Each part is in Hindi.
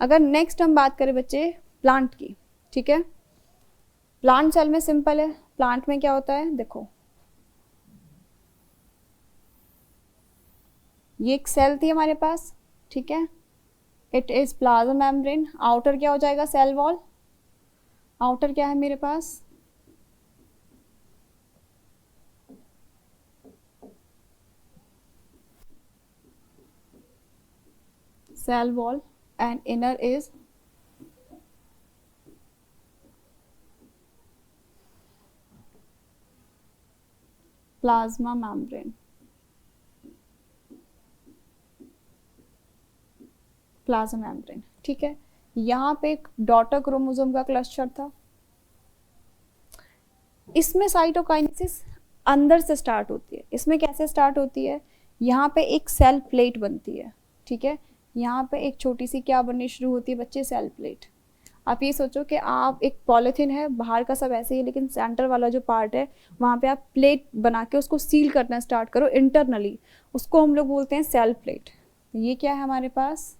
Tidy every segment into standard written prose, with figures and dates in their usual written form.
अगर नेक्स्ट हम बात करें बच्चे प्लांट की, ठीक है, प्लांट सेल में सिंपल है, प्लांट में क्या होता है, देखो ये एक सेल थी हमारे पास, ठीक है, it is plasma membrane, outer क्या हो जाएगा, सेल वॉल, आउटर क्या है मेरे पास, cell wall, and inner is plasma membrane, plasma membrane, ठीक है। यहाँ पे एक डॉटर क्रोमोसोम का क्लस्टर था, इसमें साइटोकाइनेसिस अंदर से स्टार्ट होती है, इसमें कैसे स्टार्ट होती है, यहाँ पे एक सेल प्लेट बनती है, ठीक है, यहाँ पे एक छोटी सी क्या बननी शुरू होती है बच्चे, सेल प्लेट। आप ये सोचो कि आप एक पॉलिथीन है, बाहर का सब ऐसे ही है, लेकिन सेंटर वाला जो पार्ट है वहाँ पे आप प्लेट बना के उसको सील करना स्टार्ट करो इंटरनली, उसको हम लोग बोलते हैं सेल प्लेट। ये क्या है हमारे पास,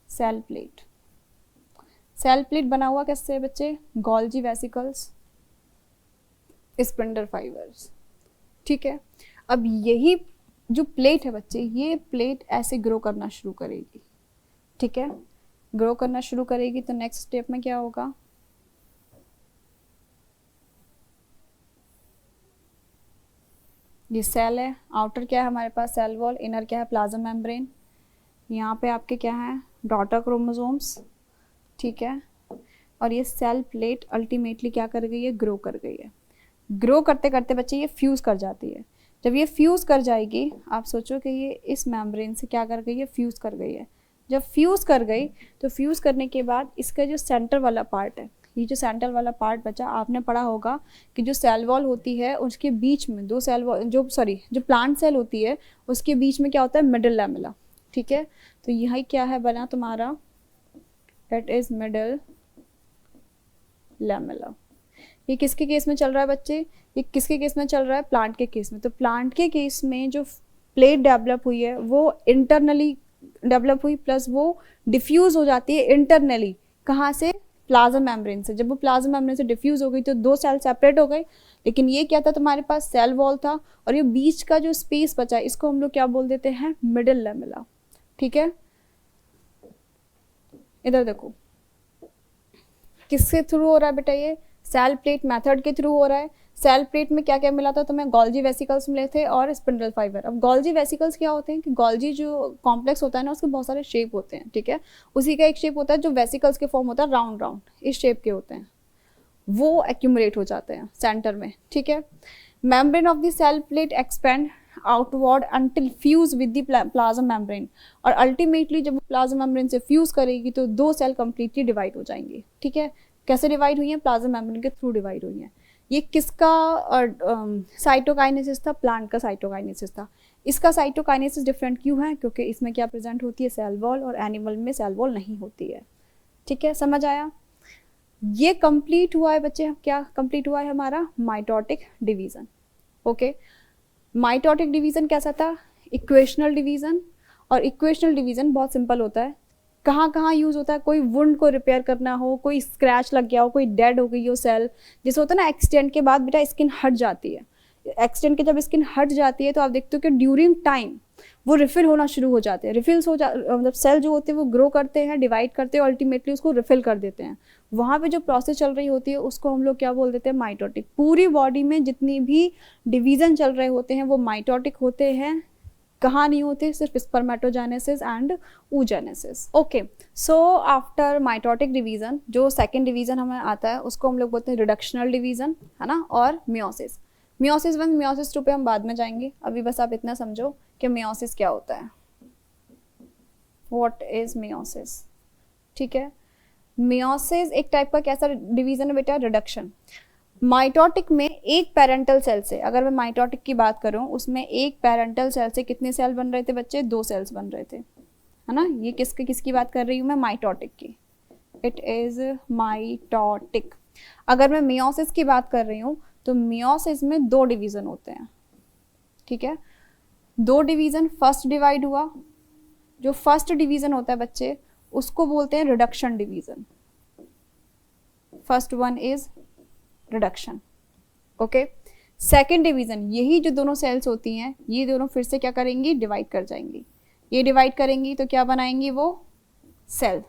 सेल प्लेट। सेल प्लेट बना हुआ किससे है बच्चे, गोल्जी वेसिकल्स, स्पिंडल फाइबर्स, ठीक है। अब यही जो प्लेट है बच्चे, ये प्लेट ऐसे ग्रो करना शुरू करेगी, ठीक है, ग्रो करना शुरू करेगी, तो नेक्स्ट स्टेप में क्या होगा, ये सेल है, आउटर क्या है हमारे पास, सेल वॉल, इनर क्या है, प्लाज्मा मेम्ब्रेन, यहाँ पे आपके क्या है, डॉटर क्रोमोसोम्स, ठीक है, और ये सेल प्लेट अल्टीमेटली क्या कर गई है, ग्रो कर गई है। ग्रो करते करते बच्चे ये फ्यूज़ कर जाती है, जब ये फ्यूज़ कर जाएगी, आप सोचो कि ये इस मेम्ब्रेन से क्या कर गई है, फ्यूज़ कर गई है। जब फ्यूज़ कर गई तो फ्यूज़ करने के बाद इसका जो सेंटर वाला पार्ट है, ये जो सेंटर वाला पार्ट बचा, आपने पढ़ा होगा कि जो सेल वॉल होती है उसके बीच में दो सेल वॉल, जो प्लांट सेल होती है उसके बीच में क्या होता है, मिडल लैमेला, ठीक है। तो यही क्या है बना तुम्हारा, इट इज मिडल लैमेला। ये किसके केस में चल रहा है बच्चे, ये किसके केस में चल रहा है, प्लांट के केस में। तो प्लांट के केस में जो प्लेट डेवलप हुई है वो इंटरनली डेवलप हुई, प्लस वो डिफ्यूज हो जाती है इंटरनली, कहाँ से, प्लाज्मा मेम्ब्रेन से। जब वो प्लाज्मा मेम्ब्रेन से डिफ्यूज हो गई तो दो सेल सेपरेट हो गए, लेकिन ये क्या था, तुम्हारे पास सेल वॉल था, और ये बीच का जो स्पेस बचा है इसको हम लोग क्या बोल देते हैं, मिडल लैमेला, ठीक है। इधर देखो किसके थ्रू हो रहा है बेटा, ये सेल प्लेट मेथड के थ्रू हो रहा है। सेल प्लेट में क्या क्या मिला था तुम्हें, गोल्जी वेसिकल्स मिले थे और स्पिंडल फाइबर। अब गोल्जी वेसिकल्स क्या होते हैं कि गोल्जी जो कॉम्प्लेक्स होता है ना, उसके बहुत सारे शेप होते हैं, ठीक है, उसी का एक शेप होता है जो वेसिकल्स के फॉर्म होता है, राउंड राउंड इस शेप के होते हैं, वो एक्यूमुलेट हो जाते हैं सेंटर में, ठीक है। Membrane of the cell plate expand outward until fuse with the plasma membrane, और अल्टीमेटली जब प्लाज्मा मेम्ब्रेन से फ्यूज करेगी तो दो सेल कंप्लीटली डिवाइड हो जाएंगे, ठीक है। कैसे डिवाइड हुई है, प्लाज्मा मेम्ब्रेन के थ्रू डिवाइड हुई है। ये किसका साइटोकाइनेसिस था, प्लांट का साइटोकाइनेसिस था। इसका साइटोकाइनेसिस डिफरेंट क्यों है, क्योंकि इसमें क्या प्रेजेंट होती है, सेल वॉल, और एनिमल में सेल वॉल नहीं होती है, ठीक है, समझ आया। ये कंप्लीट हुआ है बच्चे, क्या कंप्लीट हुआ है हमारा, mitotic division, okay. Mitotic division कैसा था, इक्वेशनल डिवीजन, और इक्वेशनल डिवीजन बहुत सिंपल होता है, कहाँ कहाँ यूज होता है, कोई वुंड को रिपेयर करना हो, कोई स्क्रैच लग गया हो, कोई डेड हो गई हो सेल, जैसे होता है ना एक्सीडेंट के बाद बेटा स्किन हट जाती है, एक्सीडेंट के जब स्किन हट जाती है तो आप देखते हो कि ड्यूरिंग टाइम वो रिफिल होना शुरू हो जाते हैं, रिफिल्स हो जा मतलब सेल जो होते हैं वो ग्रो करते हैं, डिवाइड करते हैं, अल्टीमेटली उसको रिफिल कर देते हैं। वहाँ पे जो प्रोसेस चल रही होती है उसको हम लोग क्या बोल देते हैं, माइटोटिक। पूरी बॉडी में जितनी भी डिवीजन चल रहे होते हैं वो माइटोटिक होते हैं, कहाँ नहीं होते, सिर्फ spermatogenesis and oogenesis, okay. So after mitotic division जो सेकेंड डिवीजन हमें आता है उसको हम लोग बोलते हैं रिडक्शनल डिवीजन, है ना, और मियोसिस। मियोसिस 1 मियोसिस 2 पे हम बाद में जाएंगे, अभी बस आप इतना समझो कि मियोसिस क्या होता है, व्हाट इज मियोसिस, ठीक है। मियोसिस एक टाइप का कैसा डिवीजन है बेटा, रिडक्शन। माइटोटिक में एक पेरेंटल सेल से, अगर मैं माइटोटिक की बात करूं, उसमें एक पेरेंटल सेल से कितने सेल बन रहे थे बच्चे, 2 सेल्स बन रहे थे, है ना। ये किसकी बात कर रही हूं मैं, माइटोटिक की, इट इज माइटोटिक। अगर मैं मियोसिस की बात कर रही हूं तो मियोसिस में 2 डिवीजन होते हैं, ठीक है, 2 डिवीजन, फर्स्ट डिवाइड हुआ, जो फर्स्ट डिवीजन होता है बच्चे उसको बोलते हैं reduction division. First one is reduction, okay. Second division, यही जो दोनों सेल्स होती हैं ये दोनों फिर से क्या करेंगी, डिवाइड कर जाएंगी। ये डिवाइड करेंगी तो क्या बनाएंगी वो सेल,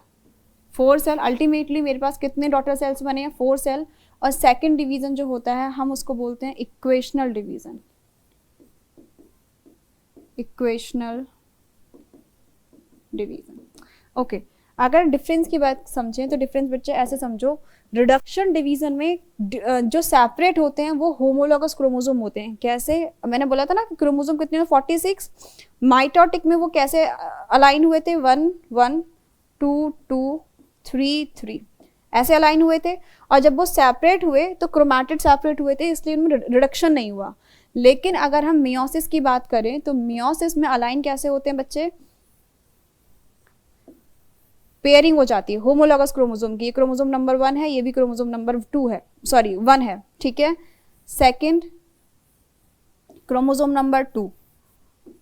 4 सेल। अल्टीमेटली मेरे पास कितने डॉटर सेल्स बने हैं, 4 सेल। और सेकेंड डिवीजन जो होता है हम उसको बोलते हैं equational division. Equational division, okay. अगर डिफरेंस की बात समझें तो डिफरेंस बच्चे ऐसे समझो, रिडक्शन डिवीजन में जो सेपरेट होते हैं वो होमोलॉगस क्रोमोसोम होते हैं। कैसे, मैंने बोला था ना क्रोमोसोम कितने हैं, 46। माइटोटिक में वो कैसे अलाइन हुए थे, 1 1 2 2 3 3 ऐसे अलाइन हुए थे। और जब वो सेपरेट हुए तो क्रोमैटिड सेपरेट हुए थे, इसलिए उनमें रिडक्शन नहीं हुआ। लेकिन अगर हम मियोसिस की बात करें तो मियोसिस में अलाइन कैसे होते हैं बच्चे, पेयरिंग हो जाती है होमोलॉगस क्रोमोसोम की। ये क्रोमोसोम नंबर 1 है, ये भी क्रोमोसोम नंबर 2 है, सॉरी 1 है, ठीक है। Second chromosome number 2,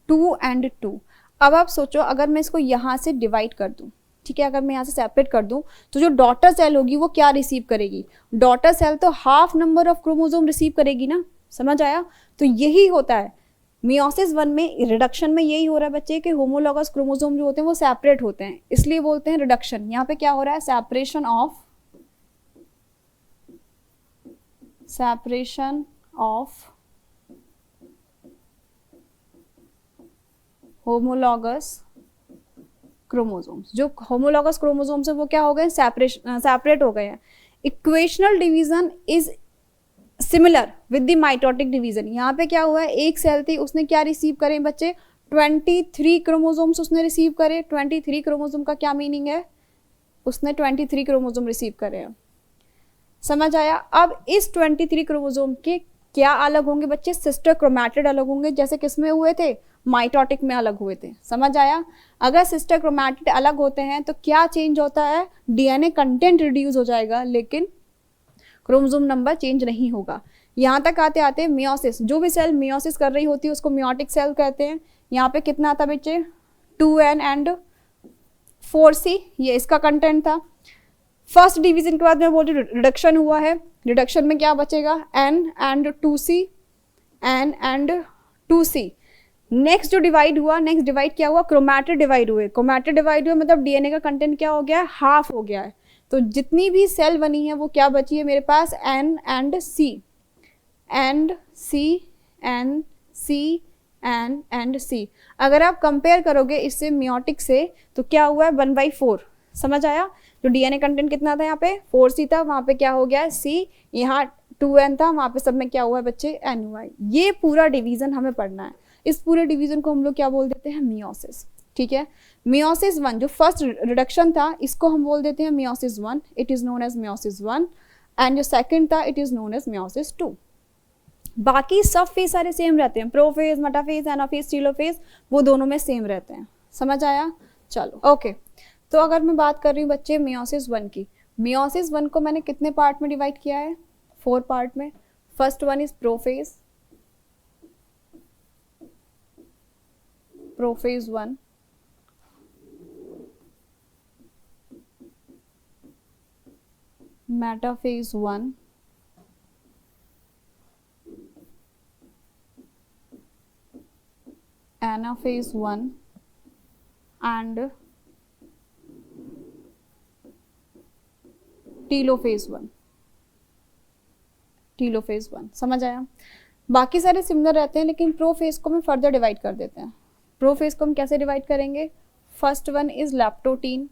2 and 2। अब आप सोचो अगर मैं इसको यहाँ से डिवाइड कर दूं, ठीक है, अगर मैं यहाँ से सेपरेट कर दूं तो जो डॉटर सेल होगी वो क्या रिसीव करेगी, डॉटर सेल तो half number of chromosome receive करेगी ना, समझ आया। तो यही होता है मियोसिस 1 में, रिडक्शन में यही हो रहा है बच्चे कि होमोलॉगस क्रोमोसोम जो होते हैं वो सेपरेट होते हैं, इसलिए बोलते हैं रिडक्शन। यहाँ पे क्या हो रहा है, सेपरेशन ऑफ होमोलॉगस क्रोमोसोम्स। जो होमोलॉगस क्रोमोसोम्स है वो क्या हो गए, सेपरेट हो गए हैं। Equational division is similar with the mitotic division. यहाँ पे क्या हुआ है, एक सेल थी, उसने क्या रिसीव करे बच्चे, 23 क्रोमोसोम्स उसने रिसीव करे। 23 क्रोमोसोम का क्या मीनिंग है, उसने 23 क्रोमोसोम रिसीव करे हैं, समझ आया। अब इस 23 क्रोमोसोम के क्या अलग होंगे बच्चे, सिस्टर क्रोमैटिड अलग होंगे, जैसे किसमें हुए थे, माइटोटिक में अलग हुए थे, समझ आया। अगर सिस्टर क्रोमैटिड अलग होते हैं तो क्या चेंज होता है, डीएनए कंटेंट रिड्यूस हो जाएगा, लेकिन क्रोमोसोम नंबर चेंज नहीं होगा। यहाँ तक आते आते मियोसिस, जो भी सेल मियोसिस कर रही होती है उसको मियोटिक सेल कहते हैं। यहाँ पे कितना था बच्चे, 2n and 4c, ये इसका कंटेंट था। फर्स्ट डिवीजन के बाद मैं बोल रही हूँ रिडक्शन हुआ है, रिडक्शन में क्या बचेगा, n and 2c। नेक्स्ट जो डिवाइड हुआ, नेक्स्ट डिवाइड क्या हुआ, क्रोमैटिड डिवाइड हुए। क्रोमैटिड डिवाइड हुए मतलब डीएनए का कंटेंट क्या हो गया है, हाफ हो गया है। तो जितनी भी सेल बनी है वो क्या बची है मेरे पास, N and C। अगर आप कंपेयर करोगे इससे मियोटिक से तो क्या हुआ है, 1/4, समझ आया। जो डीएनए कंटेंट कितना था यहाँ पे 4c था, वहाँ पे क्या हो गया है C, यहाँ 2n था, वहाँ पे सब में क्या हुआ है बच्चे, n हुआ है। ये पूरा डिवीजन हमें पढ़ना है। इस पूरे डिवीजन को हम लोग क्या बोल देते हैं, मियोसिस, ठीक है। मियोसिस 1 जो फर्स्ट रिडक्शन था इसको हम बोल देते हैं meiosis 1, it is known as meiosis 1। And जो सेकंड था it is known as meiosis 2। बाकी सब फेज सारे सेम रहते हैं, प्रोफेज, मेटाफेज, एनाफेज, टेलोफेज, वो दोनों में सेम रहते हैं, समझ आया। चलो ओके, तो अगर मैं बात कर रही हूँ बच्चे मियोसिस 1 की, मियोसिस 1 को मैंने कितने पार्ट में डिवाइड किया है, 4 पार्ट में। First one is prophase 1, metaphase 1, anaphase 1 and telophase 1, समझ आया। बाकी सारे सिमिलर रहते हैं लेकिन प्रोफेज को हम फर्दर डिवाइड कर देते हैं। प्रोफेज को हम कैसे डिवाइड करेंगे, first one is leptotene,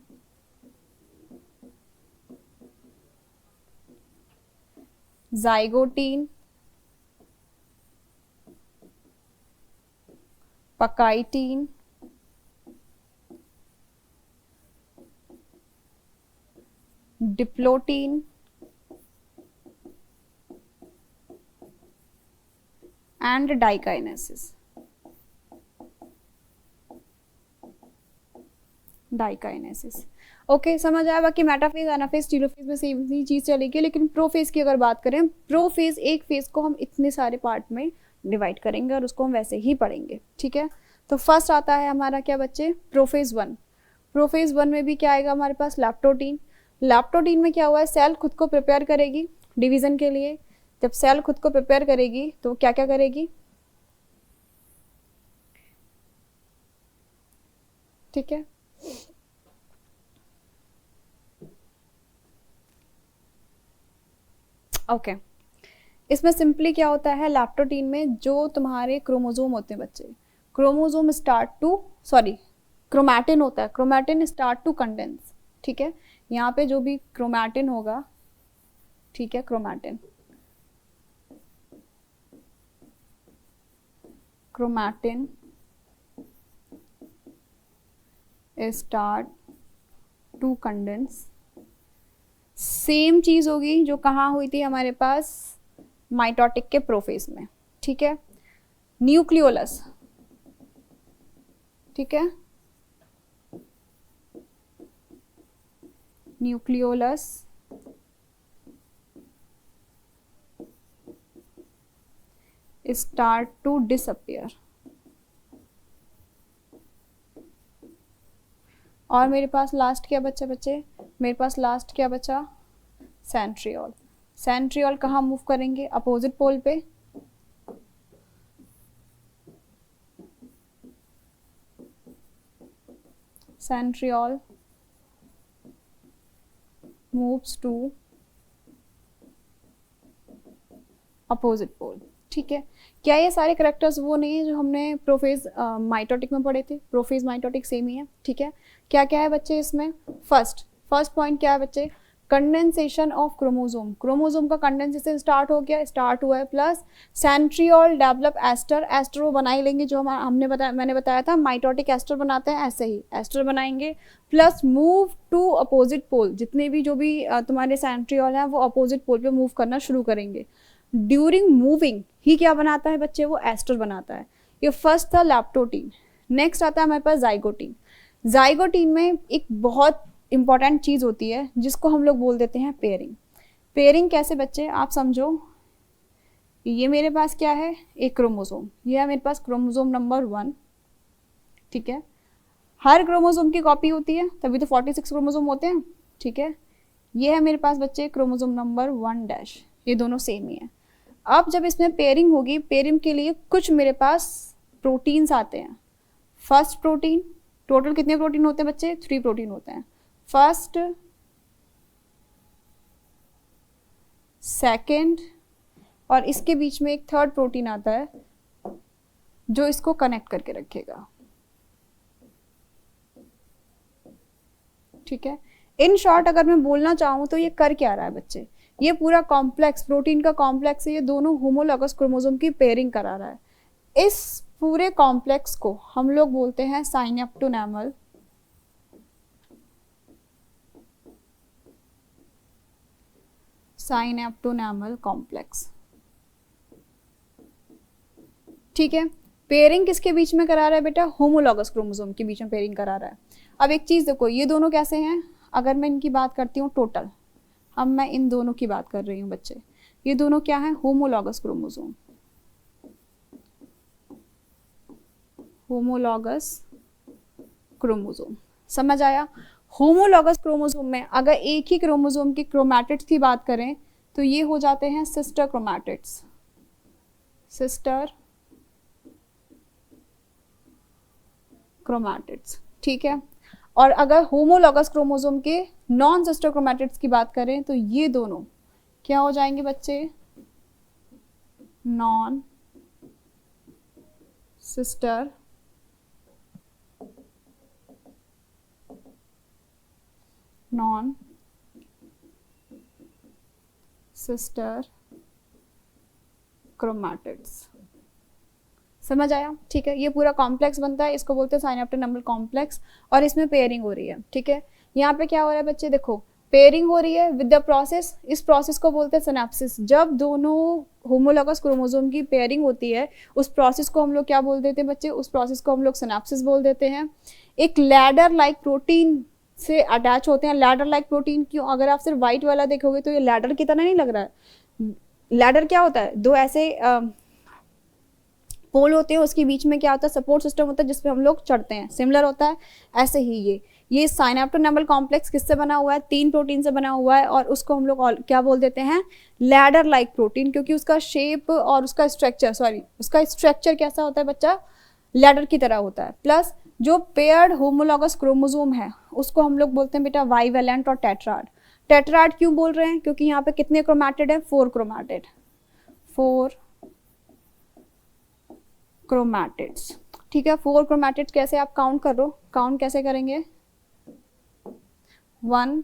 zygotene, pachytene, diplotene and diakinesis. Okay, समझ आया। बाकी मेटाफेज, एनाफेज, टेलोफेज में सेम ही चीज चलेगी, लेकिन प्रोफेज की अगर बात करें, प्रोफेज एक फेज को हम इतने सारे पार्ट में डिवाइड करेंगे और उसको हम वैसे ही पढ़ेंगे, ठीक है। तो फर्स्ट आता है हमारा क्या बच्चे, प्रोफेज 1। प्रोफेज 1 में भी क्या आएगा हमारे पास, लैप्टोटीन। लैप्टोटीन में क्या हुआ है, सेल खुद को प्रिपेयर करेगी डिवीजन के लिए। जब सेल खुद को प्रिपेयर करेगी तो क्या क्या करेगी, ठीक है। ओके इसमें सिंपली क्या होता है, लैप्टोटीन में जो तुम्हारे क्रोमोसोम होते हैं बच्चे, क्रोमोसोम स्टार्ट टू क्रोमैटिन होता है, क्रोमैटिन स्टार्ट टू कंडेंस, ठीक है। यहाँ पे जो भी क्रोमैटिन होगा, ठीक है, chromatin start to condense. Same चीज होगी जो कहाँ हुई थी हमारे पास, माइटोटिक के प्रोफेज में, ठीक है। न्यूक्लियोलस, ठीक है, न्यूक्लियोलस स्टार्ट टू डिसअपियर। और मेरे पास लास्ट क्या बच्चा बच्चे, मेरे पास लास्ट क्या बचा, सेंट्रियोल। सेंट्रियोल कहाँ मूव करेंगे, अपोजिट पोल पे। Centriole moves to opposite pole, ठीक है। क्या ये सारे करेक्टर्स वो नहीं है जो हमने प्रोफेज माइटोटिक में पढ़े थे, प्रोफेज माइटोटिक सेम ही है, ठीक है। क्या क्या है बच्चे इसमें, फर्स्ट पॉइंट क्या है बच्चे, कंडेंसेशन ऑफ क्रोमोसोम। क्रोमोसोम का कंडेंसेशन स्टार्ट हो गया, स्टार्ट हुआ है, plus centriole develop aster. Aster वो बना ही लेंगे जो मैंने बताया था, माइटोटिक एस्टर बनाते हैं, ऐसे ही एस्टर बनाएंगे। Plus move to opposite pole, जितने भी जो भी तुम्हारे सेंट्रियोल हैं वो अपोजिट पोल पे मूव करना शुरू करेंगे। ड्यूरिंग मूविंग ही क्या बनाता है बच्चे, वो एस्टर बनाता है। ये फर्स्ट था लैप्टोटीन। नेक्स्ट आता है हमारे पास जाइगोटीन। जाइगोटीन में एक बहुत इंपॉर्टेंट चीज होती है जिसको हम लोग बोल देते हैं पेयरिंग। पेयरिंग कैसे बच्चे, आप समझो, ये मेरे पास क्या है, एक क्रोमोसोम, ये है मेरे पास क्रोमोसोम नंबर 1, ठीक है। हर क्रोमोसोम की कॉपी होती है, तभी तो 46 क्रोमोसोम होते हैं, ठीक है। ये है मेरे पास बच्चे क्रोमोसोम नंबर 1-, ये दोनों सेम ही है। अब जब इसमें पेयरिंग होगी, पेयरिंग के लिए कुछ मेरे पास प्रोटीन्स आते हैं। फर्स्ट प्रोटीन, टोटल कितने प्रोटीन होते हैं बच्चे, 3 प्रोटीन होते हैं। फर्स्ट, सेकंड, और इसके बीच में एक थर्ड प्रोटीन आता है जो इसको कनेक्ट करके रखेगा, ठीक है। इन शॉर्ट अगर मैं बोलना चाहूँ तो ये कर क्या रहा है बच्चे, ये पूरा कॉम्प्लेक्स, प्रोटीन का कॉम्प्लेक्स है, ये दोनों होमोलॉगस क्रोमोसोम की पेयरिंग करा रहा है। इस पूरे कॉम्प्लेक्स को हम लोग बोलते हैं साइनेप्टोनेमल कॉम्प्लेक्स, ठीक है। पेयरिंग किसके बीच में करा रहा है बेटा, होमोलॉगस क्रोमोसोम के बीच में पेयरिंग करा रहा है। अब एक चीज देखो, ये दोनों कैसे हैं, अगर मैं इनकी बात करती हूँ टोटल, अब मैं इन दोनों की बात कर रही हूँ बच्चे, ये दोनों क्या है, होमोलॉगस क्रोमोसोम, होमोलॉगस क्रोमोसोम, समझ आया। होमोलॉगस क्रोमोसोम में अगर एक ही क्रोमोसोम के क्रोमैटिड्स की बात करें तो ये हो जाते हैं सिस्टर क्रोमैटिड्स, सिस्टर क्रोमैटिड्स, ठीक है। और अगर होमोलॉगस क्रोमोसोम के नॉन सिस्टर क्रोमैटिड्स की बात करें तो ये दोनों क्या हो जाएंगे बच्चे, नॉन सिस्टर क्रोमैटिड्स, समझ आया, ठीक है। ये पूरा कॉम्प्लेक्स बनता है, इसको बोलते हैं साइनेप्टोनेमल कॉम्प्लेक्स, और इसमें पेयरिंग हो रही है, ठीक है। यहाँ पे क्या हो रहा है बच्चे, देखो पेयरिंग हो रही है विद द प्रोसेस, इस प्रोसेस को बोलते हैं सिनेप्सिस। जब दोनों होमोलॉगस क्रोमोसोम की पेयरिंग होती है, उस प्रोसेस को हम लोग क्या बोल देते हैं बच्चे, उस प्रोसेस को हम लोग सिनेप्सिस बोल देते हैं। एक लैडर लाइक प्रोटीन से अटैच होते हैं। लैडर लाइक प्रोटीन क्यों, अगर आप सिर्फ व्हाइट वाला देखोगे तो ये लैडर की तरह नहीं लग रहा है। लैडर क्या होता है, दो ऐसे पोल होते हैं, उसके बीच में क्या होता है, सपोर्ट सिस्टम होता है जिसपे हम लोग चढ़ते हैं, सिमिलर होता है। ऐसे ही ये साइनेप्टोनेमल कॉम्प्लेक्स किससे बना हुआ है, 3 प्रोटीन से बना हुआ है, और उसको हम लोग क्या बोल देते हैं, लैडर लाइक प्रोटीन, क्योंकि उसका शेप और उसका स्ट्रक्चर कैसा होता है बच्चा, लैडर की तरह होता है। प्लस जो पेयर्ड होमोलॉगस क्रोमोसोम है उसको हम लोग बोलते हैं बेटा बाइवेलेंट और टेट्राड। टेट्राड क्यों बोल रहे हैं, क्योंकि यहाँ पे कितने क्रोमैटिड है, 4 क्रोमैटिड, 4 क्रोमैटिड्स, ठीक है। 4 क्रोमैटिड्स कैसे आप काउंट करो, काउंट कैसे करेंगे, 1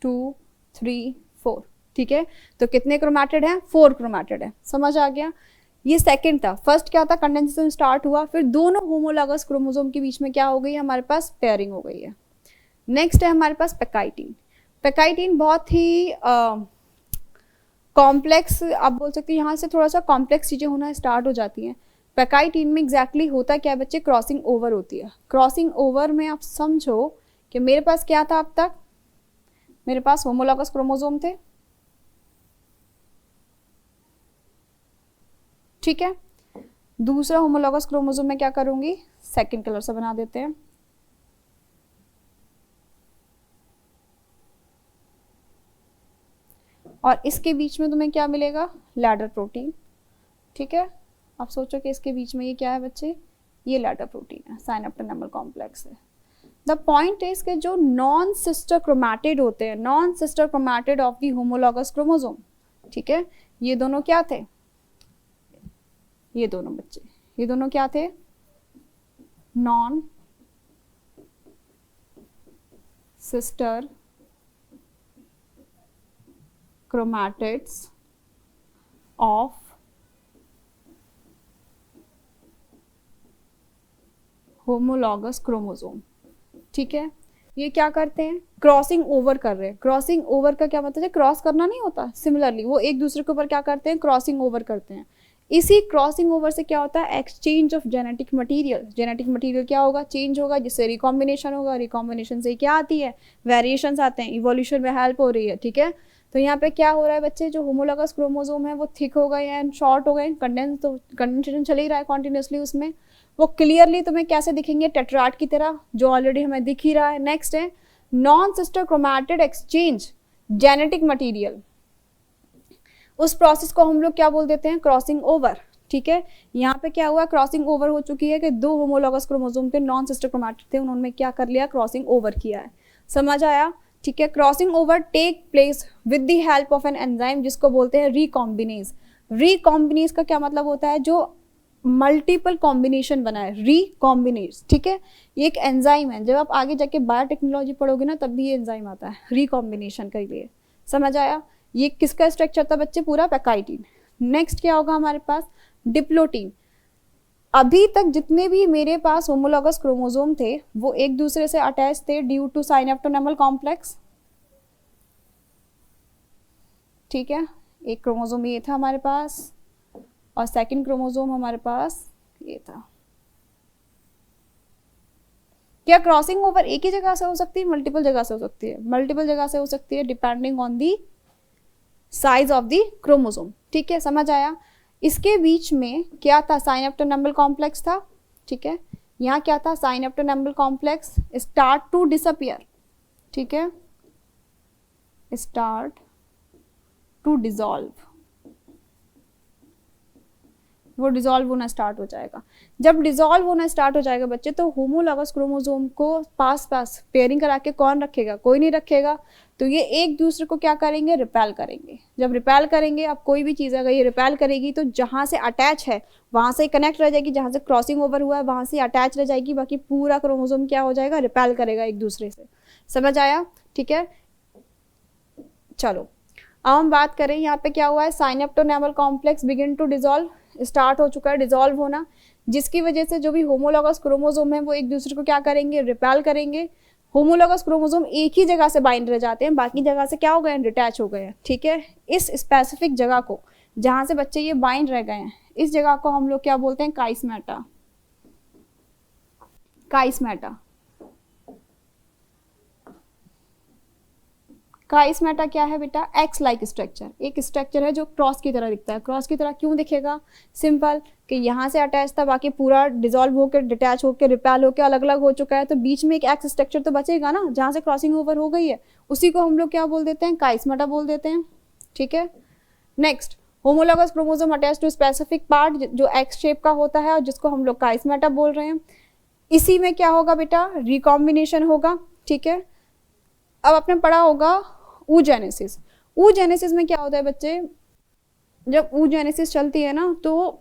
2 3 4, ठीक है। तो कितने क्रोमैटिड है, 4 क्रोमैटिड है, समझ आ गया। ये सेकंड था। फर्स्ट क्या था, कंडेंसेशन स्टार्ट हुआ, फिर दोनों होमोलॉगस क्रोमोसोम के बीच में क्या हो गई, हमारे पास पेयरिंग हो गई है। नेक्स्ट है हमारे पास पेकाइटिन। पेकाइटिन बहुत ही कॉम्प्लेक्स, आप बोल सकते हैं यहाँ से थोड़ा सा कॉम्प्लेक्स चीजें होना स्टार्ट हो जाती हैं। पेकाइटिन में एग्जैक्टली होता क्या है बच्चे, क्रॉसिंग ओवर होती है। क्रॉसिंग ओवर में आप समझो कि मेरे पास क्या था अब तक, मेरे पास होमोलॉगस क्रोमोसोम थे, ठीक है। दूसरा होमोलॉगस क्रोमोसोम में क्या करूंगी, सेकंड कलर से बना देते हैं, और इसके बीच में तुम्हें क्या मिलेगा, लैडर प्रोटीन, ठीक है। आप सोचो कि इसके बीच में ये क्या है बच्चे, ये लैडर प्रोटीन है, साइनेप्टोनेमल कॉम्प्लेक्स है। द पॉइंट इज कि जो नॉन सिस्टर क्रोमैटिड होते हैं, non sister chromatid of the homologous chromosome, ठीक है, ये दोनों क्या थे, ये दोनों बच्चे, ये दोनों क्या थे, non sister chromatids of homologous chromosome, ठीक है। ये क्या करते हैं, क्रॉसिंग ओवर कर रहे हैं। क्रॉसिंग ओवर का क्या मतलब है, क्रॉस करना नहीं होता, सिमिलरली वो एक दूसरे के ऊपर क्या करते हैं, क्रॉसिंग ओवर करते हैं। इसी क्रॉसिंग ओवर से क्या होता है, exchange of genetic material. Genetic material क्या होगा, चेंज होगा, जिससे रिकॉम्बिनेशन होगा। रिकॉम्बिनेशन से क्या आती है, वेरिएशंस आते हैं, इवोल्यूशन में हेल्प हो रही है, ठीक है। तो यहाँ पे क्या हो रहा है बच्चे, जो होमोलॉगस क्रोमोसोम है वो थिक हो गए हैं, शॉर्ट हो गए, कंडेंसेशन चल ही रहा है कॉन्टिन्यूसली उसमें। वो क्लियरली तुम्हें कैसे दिखेंगे, टेट्राड की तरह, जो ऑलरेडी हमें दिख ही रहा है। नेक्स्ट है non sister chromatid exchange genetic material. उस प्रोसेस को हम लोग क्या बोल देते हैं, क्रॉसिंग ओवर, ठीक है। यहाँ पे क्या हुआ, क्रॉसिंग ओवर हो चुकी है कि 2 होमोलॉगस क्रोमोसोम के नॉन सिस्टर क्रोमैटिड थे, उन्होंने क्या कर लिया, क्रॉसिंग ओवर किया है, समझ आया, ठीक है। Crossing over take place with the help of an enzyme जिसको बोलते हैं रिकॉम्बिनेज। रिकॉम्बिनेज का क्या मतलब होता है, जो मल्टीपल कॉम्बिनेशन बनाए, रिकॉम्बिनेज, ठीक है। ये एक एंजाइम है, जब आप आगे जाके बायोटेक्नोलॉजी पढ़ोगे ना तब भी ये एंजाइम आता है रिकॉम्बिनेशन के लिए, समझ आया। ये किसका स्ट्रक्चर था बच्चे, पूरा पेकाइटिन। नेक्स्ट क्या होगा हमारे पास, डिप्लोटीन। अभी तक जितने भी मेरे पास होमोलॉगस क्रोमोसोम थे वो एक दूसरे से अटैच थे ड्यू टू साइनेप्टोनेमल कॉम्प्लेक्स, ठीक है। एक क्रोमोसोम ये था हमारे पास और सेकंड क्रोमोसोम हमारे पास ये था। क्या क्रॉसिंग ओवर एक ही जगह से हो सकती है, मल्टीपल जगह से हो सकती है, मल्टीपल जगह से हो सकती है depending on the size of the chromosome, ठीक है, समझ आया। इसके बीच में क्या था, साइनेप्टोनेमल कॉम्प्लेक्स था, ठीक है। यहाँ क्या था, साइनेप्टोनेमल कॉम्प्लेक्स स्टार्ट टू डिसअपियर, ठीक है, स्टार्ट टू डिसॉल्व, वो डिसॉल्व होना स्टार्ट हो जाएगा। जब डिसॉल्व होना स्टार्ट हो जाएगा बच्चे, तो होमोलॉगस क्रोमोसोम को पास पास पेयरिंग करा के कौन रखेगा, कोई नहीं रखेगा। तो ये एक दूसरे को क्या करेंगे, रिपेल करेंगे। जब रिपेल करेंगे, अब कोई भी चीज़ अगर ये रिपेल करेगी तो जहाँ से अटैच है वहाँ से कनेक्ट रह जाएगी, जहाँ से क्रॉसिंग ओवर हुआ है वहाँ से अटैच रह जाएगी, बाकी पूरा क्रोमोसोम क्या हो जाएगा, रिपेल करेगा एक दूसरे से, समझ आया, ठीक है। चलो अब हम बात करें, यहाँ पे क्या हुआ है, synaptonemal complex begin to dissolve, start हो चुका है डिसॉल्व होना, जिसकी वजह से जो भी होमोलॉगस क्रोमोसोम है वो एक दूसरे को क्या करेंगे, रिपेल करेंगे। होमोलॉगस क्रोमोसोम एक ही जगह से बाइंड रह जाते हैं, बाकी जगह से क्या हो गए हैं, डिटैच हो गए हैं, ठीक है। इस स्पेसिफिक जगह को जहां से बच्चे ये बाइंड रह गए हैं, इस जगह को हम लोग क्या बोलते हैं, काइस्मेटा। काइस्मेटा, काइस्मेटा क्या है बेटा? एक्स लाइक स्ट्रक्चर, एक स्ट्रक्चर है जो क्रॉस की तरह दिखता है। क्रॉस की तरह क्यों दिखेगा? सिंपल, कि यहाँ से अटैच था, बाकी पूरा डिसॉल्व होकर, डिटैच होकर, रिपेल होकर अलग अलग हो चुका है, तो बीच में एक एक्स स्ट्रक्चर तो बचेगा ना, जहाँ से क्रॉसिंग ओवर हो गई है, उसी को हम लोग क्या बोल देते हैं? काइस्मेटा बोल देते हैं। ठीक है, next, homologous chromosome attach to specific part, जो एक्स शेप का होता है और जिसको हम लोग काइस्मेटा बोल रहे हैं। इसी में क्या होगा बेटा? रिकॉम्बिनेशन होगा। ठीक है, अब आपने पढ़ा होगा oogenesis। oogenesis में क्या होता है बच्चे? जब oogenesis चलती है ना, तो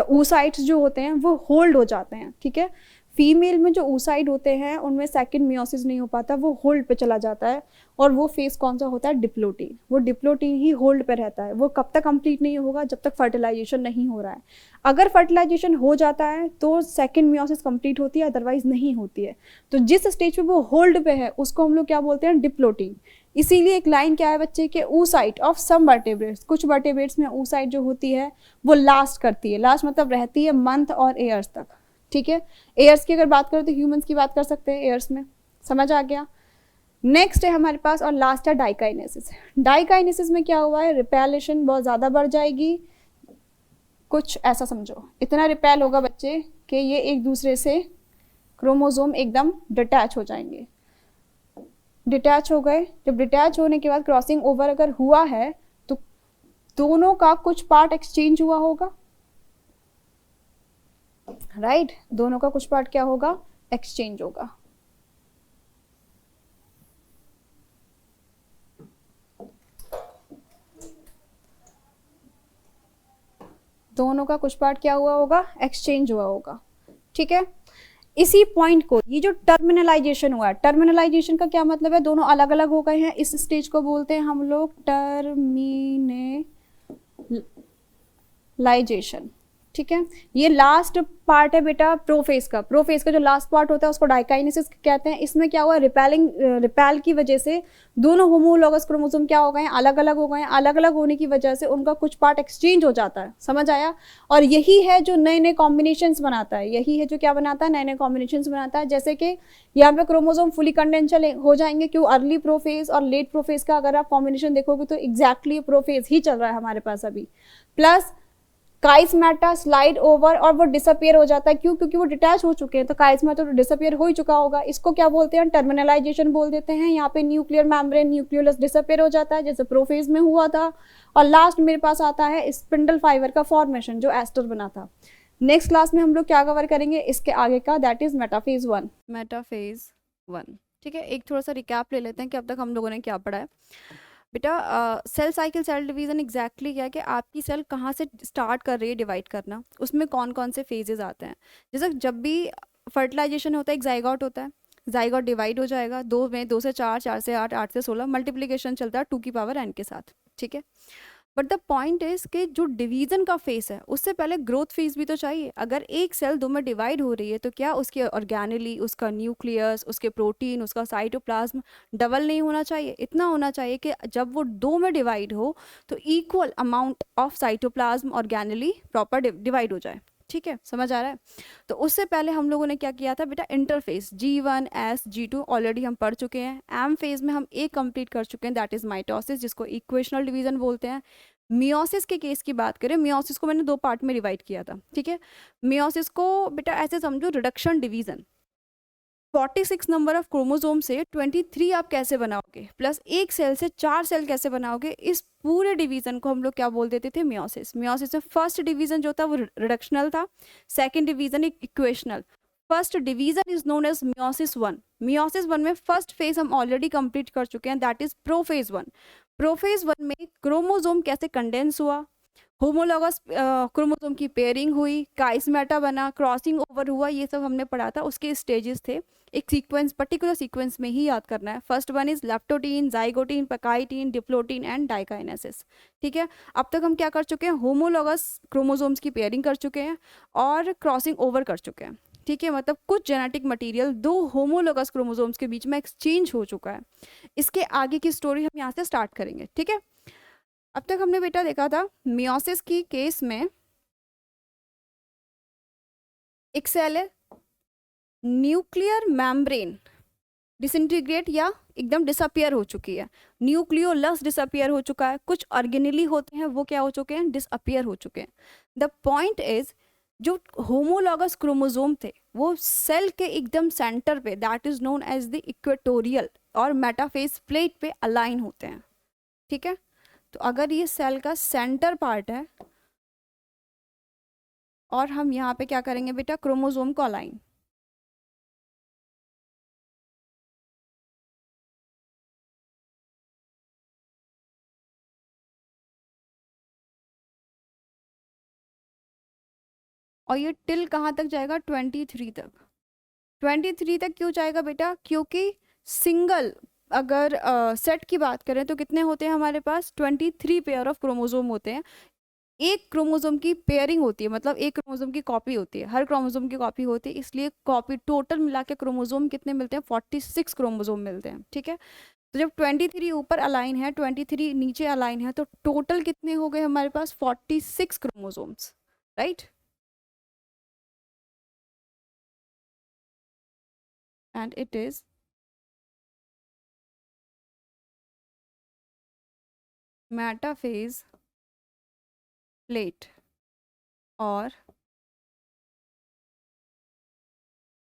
oocytes जो होते हैं वो होल्ड हो जाते हैं। ठीक है, फीमेल में जो oocyte होते हैं उनमें सेकंड मियोसिस नहीं हो पाता, वो होल्ड पे चला जाता है, और वो फेज कौन सा होता है? डिप्लोटीन। वो डिप्लोटीन ही होल्ड पे रहता है। वो कब तक कंप्लीट नहीं होगा? जब तक फर्टिलाइजेशन नहीं हो रहा है। अगर फर्टिलाइजेशन हो जाता है तो सेकंड मियोसिस कंप्लीट होती है, अदरवाइज नहीं होती है। तो जिस स्टेज पे वो होल्ड पे है उसको हम लोग क्या बोलते हैं? डिप्लोटीन। इसीलिए एक लाइन क्या है बच्चे के? oocyte ऑफ सम वर्टेब्रेट्स, कुछ वर्टेब्रेट्स में oocyte जो होती है वो लास्ट करती है। लास्ट मतलब रहती है मंथ और ईयर्स तक। ठीक है, एयर्स की अगर बात करें तो ह्यूमंस की बात कर सकते हैं एयर्स में। समझ आ गया? नेक्स्ट है हमारे पास, और लास्ट है डाइकाइनेसिस। डाइकाइनेसिस में क्या हुआ है? रिपेलेशन बहुत ज़्यादा बढ़ जाएगी। कुछ ऐसा समझो, इतना रिपेल होगा बच्चे कि ये एक दूसरे से क्रोमोसोम एकदम डिटैच हो जाएंगे। डिटैच हो गए, जब डिटैच होने के बाद क्रॉसिंग ओवर अगर हुआ है तो दोनों का कुछ पार्ट एक्सचेंज हुआ होगा। राइट, दोनों का कुछ पार्ट क्या होगा? एक्सचेंज होगा। दोनों का कुछ पार्ट क्या हुआ होगा? एक्सचेंज हुआ होगा। ठीक है, इसी पॉइंट को, ये जो टर्मिनलाइजेशन हुआ है, टर्मिनलाइजेशन का क्या मतलब है? दोनों अलग अलग हो गए हैं, इस स्टेज को बोलते हैं हम लोग टर्मिनलाइजेशन। ठीक है, ये लास्ट पार्ट है बेटा प्रोफेज का। प्रोफेज का जो लास्ट पार्ट होता है उसको डाइकाइनेसिस कहते हैं। इसमें क्या हुआ? रिपेल की वजह से दोनों होमोलॉगस क्रोमोसोम क्या हो गए हैं? अलग अलग हो गए हैं। अलग अलग होने की वजह से उनका कुछ पार्ट एक्सचेंज हो जाता है। समझ आया? और यही है जो नए नए कॉम्बिनेशंस बनाता है। यही है जो क्या बनाता है? नए नए कॉम्बिनेशंस बनाता है। जैसे कि यहाँ पे क्रोमोसोम फुली कंडेंशल हो जाएंगे। क्यों? अर्ली प्रोफेज और लेट प्रोफेज का अगर आप कॉम्बिनेशन देखोगे तो एग्जैक्टली प्रोफेज ही चल रहा है हमारे पास अभी। प्लस काइस्मेटा स्लाइड ओवर और वो डिसअपियर हो जाता है। क्यों? क्योंकि वो डिटैच हो चुके हैं, तो काइस्मेटा तो डिसअपियर हो ही चुका होगा। इसको क्या बोलते हैं? टर्मिनलाइजेशन बोल देते हैं। यहाँ पे न्यूक्लियर मेम्ब्रेन, न्यूक्लियोलस डिसअपियर हो जाता है जैसे प्रोफेज में हुआ था। और लास्ट मेरे पास आता है स्पिंडल फाइबर का फॉर्मेशन, जो एस्टर बना था। नेक्स्ट क्लास में हम लोग क्या कवर करेंगे इसके आगे का? That is metaphase 1। मेटाफेज 1। ठीक है, एक थोड़ा सा रिकैप ले लेते हैं कि अब तक हम लोगों ने क्या पढ़ा है। बेटा cell cycle, cell division exactly क्या है कि आपकी सेल कहाँ से स्टार्ट कर रही है डिवाइड करना, उसमें कौन कौन से फेजेस आते हैं। जैसे जब भी फर्टिलाइजेशन होता है एक जाइगोट होता है, जाइगोट डिवाइड हो जाएगा 2 में, 2 से 4, 4 से 8, 8 से 16, मल्टीप्लिकेशन चलता है 2 की पावर n के साथ। ठीक है, बट द पॉइंट इज कि जो डिवीजन का फेज है उससे पहले ग्रोथ फेज भी तो चाहिए। अगर एक सेल 2 में डिवाइड हो रही है तो क्या उसके ऑर्गेनली, उसका न्यूक्लियस, उसके प्रोटीन, उसका साइटोप्लाज्म डबल नहीं होना चाहिए? इतना होना चाहिए कि जब वो 2 में डिवाइड हो तो equal amount of cytoplasm organelle proper divide हो जाए। ठीक है, समझ आ रहा है? तो उससे पहले हम लोगों ने क्या किया था बेटा? Interface G1 S G2 already हम पढ़ चुके हैं। एम फेज में हम एक कंप्लीट कर चुके हैं, दैट इज माइटोसिस, जिसको इक्वेशनल डिवीजन बोलते हैं। मियोसिस के केस की बात करें, मियोसिस को मैंने 2 पार्ट में डिवाइड किया था। ठीक है, मियोसिस को बेटा ऐसे समझो reduction division. 46 number of chromosome से 23 आप कैसे बनाओगे, प्लस एक सेल से 4 सेल कैसे बनाओगे, इस पूरे डिवीजन को हम लोग क्या बोल देते थे? मियोसिस। मियोसिस में फर्स्ट डिवीजन जो था वो रिडक्शनल था, second division equational. First division is known as meiosis 1। Meiosis 1 में फर्स्ट फेज हम ऑलरेडी कंप्लीट कर चुके हैं, दैट इज प्रोफेज 1। प्रोफेज 1 में क्रोमोसोम कैसे कंडेंस हुआ, होमोलॉगस क्रोमोसोम की पेयरिंग हुई, काइस्मेटा बना, क्रॉसिंग ओवर हुआ, ये सब हमने पढ़ा था। उसके स्टेजेस थे, एक सीक्वेंस, पर्टिकुलर सीक्वेंस में ही याद करना है। First one is leptotene, zygotene, pachytene, diplotene and diakinesis. ठीक है, अब तक हम क्या कर चुके हैं? होमोलॉगस क्रोमोसोम्स की पेयरिंग कर चुके हैं और क्रॉसिंग ओवर कर चुके हैं। ठीक है, मतलब कुछ जेनेटिक मटेरियल 2 होमोलॉगस क्रोमोसोम्स के बीच में एक्सचेंज हो चुका है। इसके आगे की स्टोरी हम यहाँ से स्टार्ट करेंगे। ठीक है, अब तक हमने बेटा देखा था मियोसिस की केस में एक सेल है, न्यूक्लियर मेम्ब्रेन डिसइंटीग्रेट या एकदम डिसअपियर हो चुकी है। न्यूक्लियोलस डिसअपियर हो चुका है, कुछ ऑर्गेनेली होते हैं वो क्या हो चुके हैं, डिसअपियर हो चुके हैं। द पॉइंट इज जो होमोलॉगस क्रोमोसोम थे वो सेल के एकदम सेंटर पे, that is known as the equatorial और मेटाफेज प्लेट पे अलाइन होते हैं। ठीक है, तो अगर ये सेल का सेंटर पार्ट है और हम यहाँ पे क्या करेंगे बेटा, क्रोमोसोम को अलाइन, और ये टिल कहाँ तक जाएगा, 23 तक। 23 तक क्यों जाएगा बेटा, क्योंकि सिंगल अगर सेट की बात करें तो कितने होते हैं हमारे पास, 23 पेयर ऑफ क्रोमोसोम होते हैं। एक क्रोमोसोम की पेयरिंग होती है, मतलब एक क्रोमोसोम की कॉपी होती है, हर क्रोमोसोम की कॉपी होती है, इसलिए कॉपी टोटल मिला के क्रोमोसोम कितने मिलते हैं, 46 क्रोमोसोम मिलते हैं। ठीक है, तो जब 23 ऊपर अलाइन है, 23 नीचे अलाइन है, तो टोटल कितने हो गए हमारे पास, 46 chromosomes, right. And it is metaphase plate और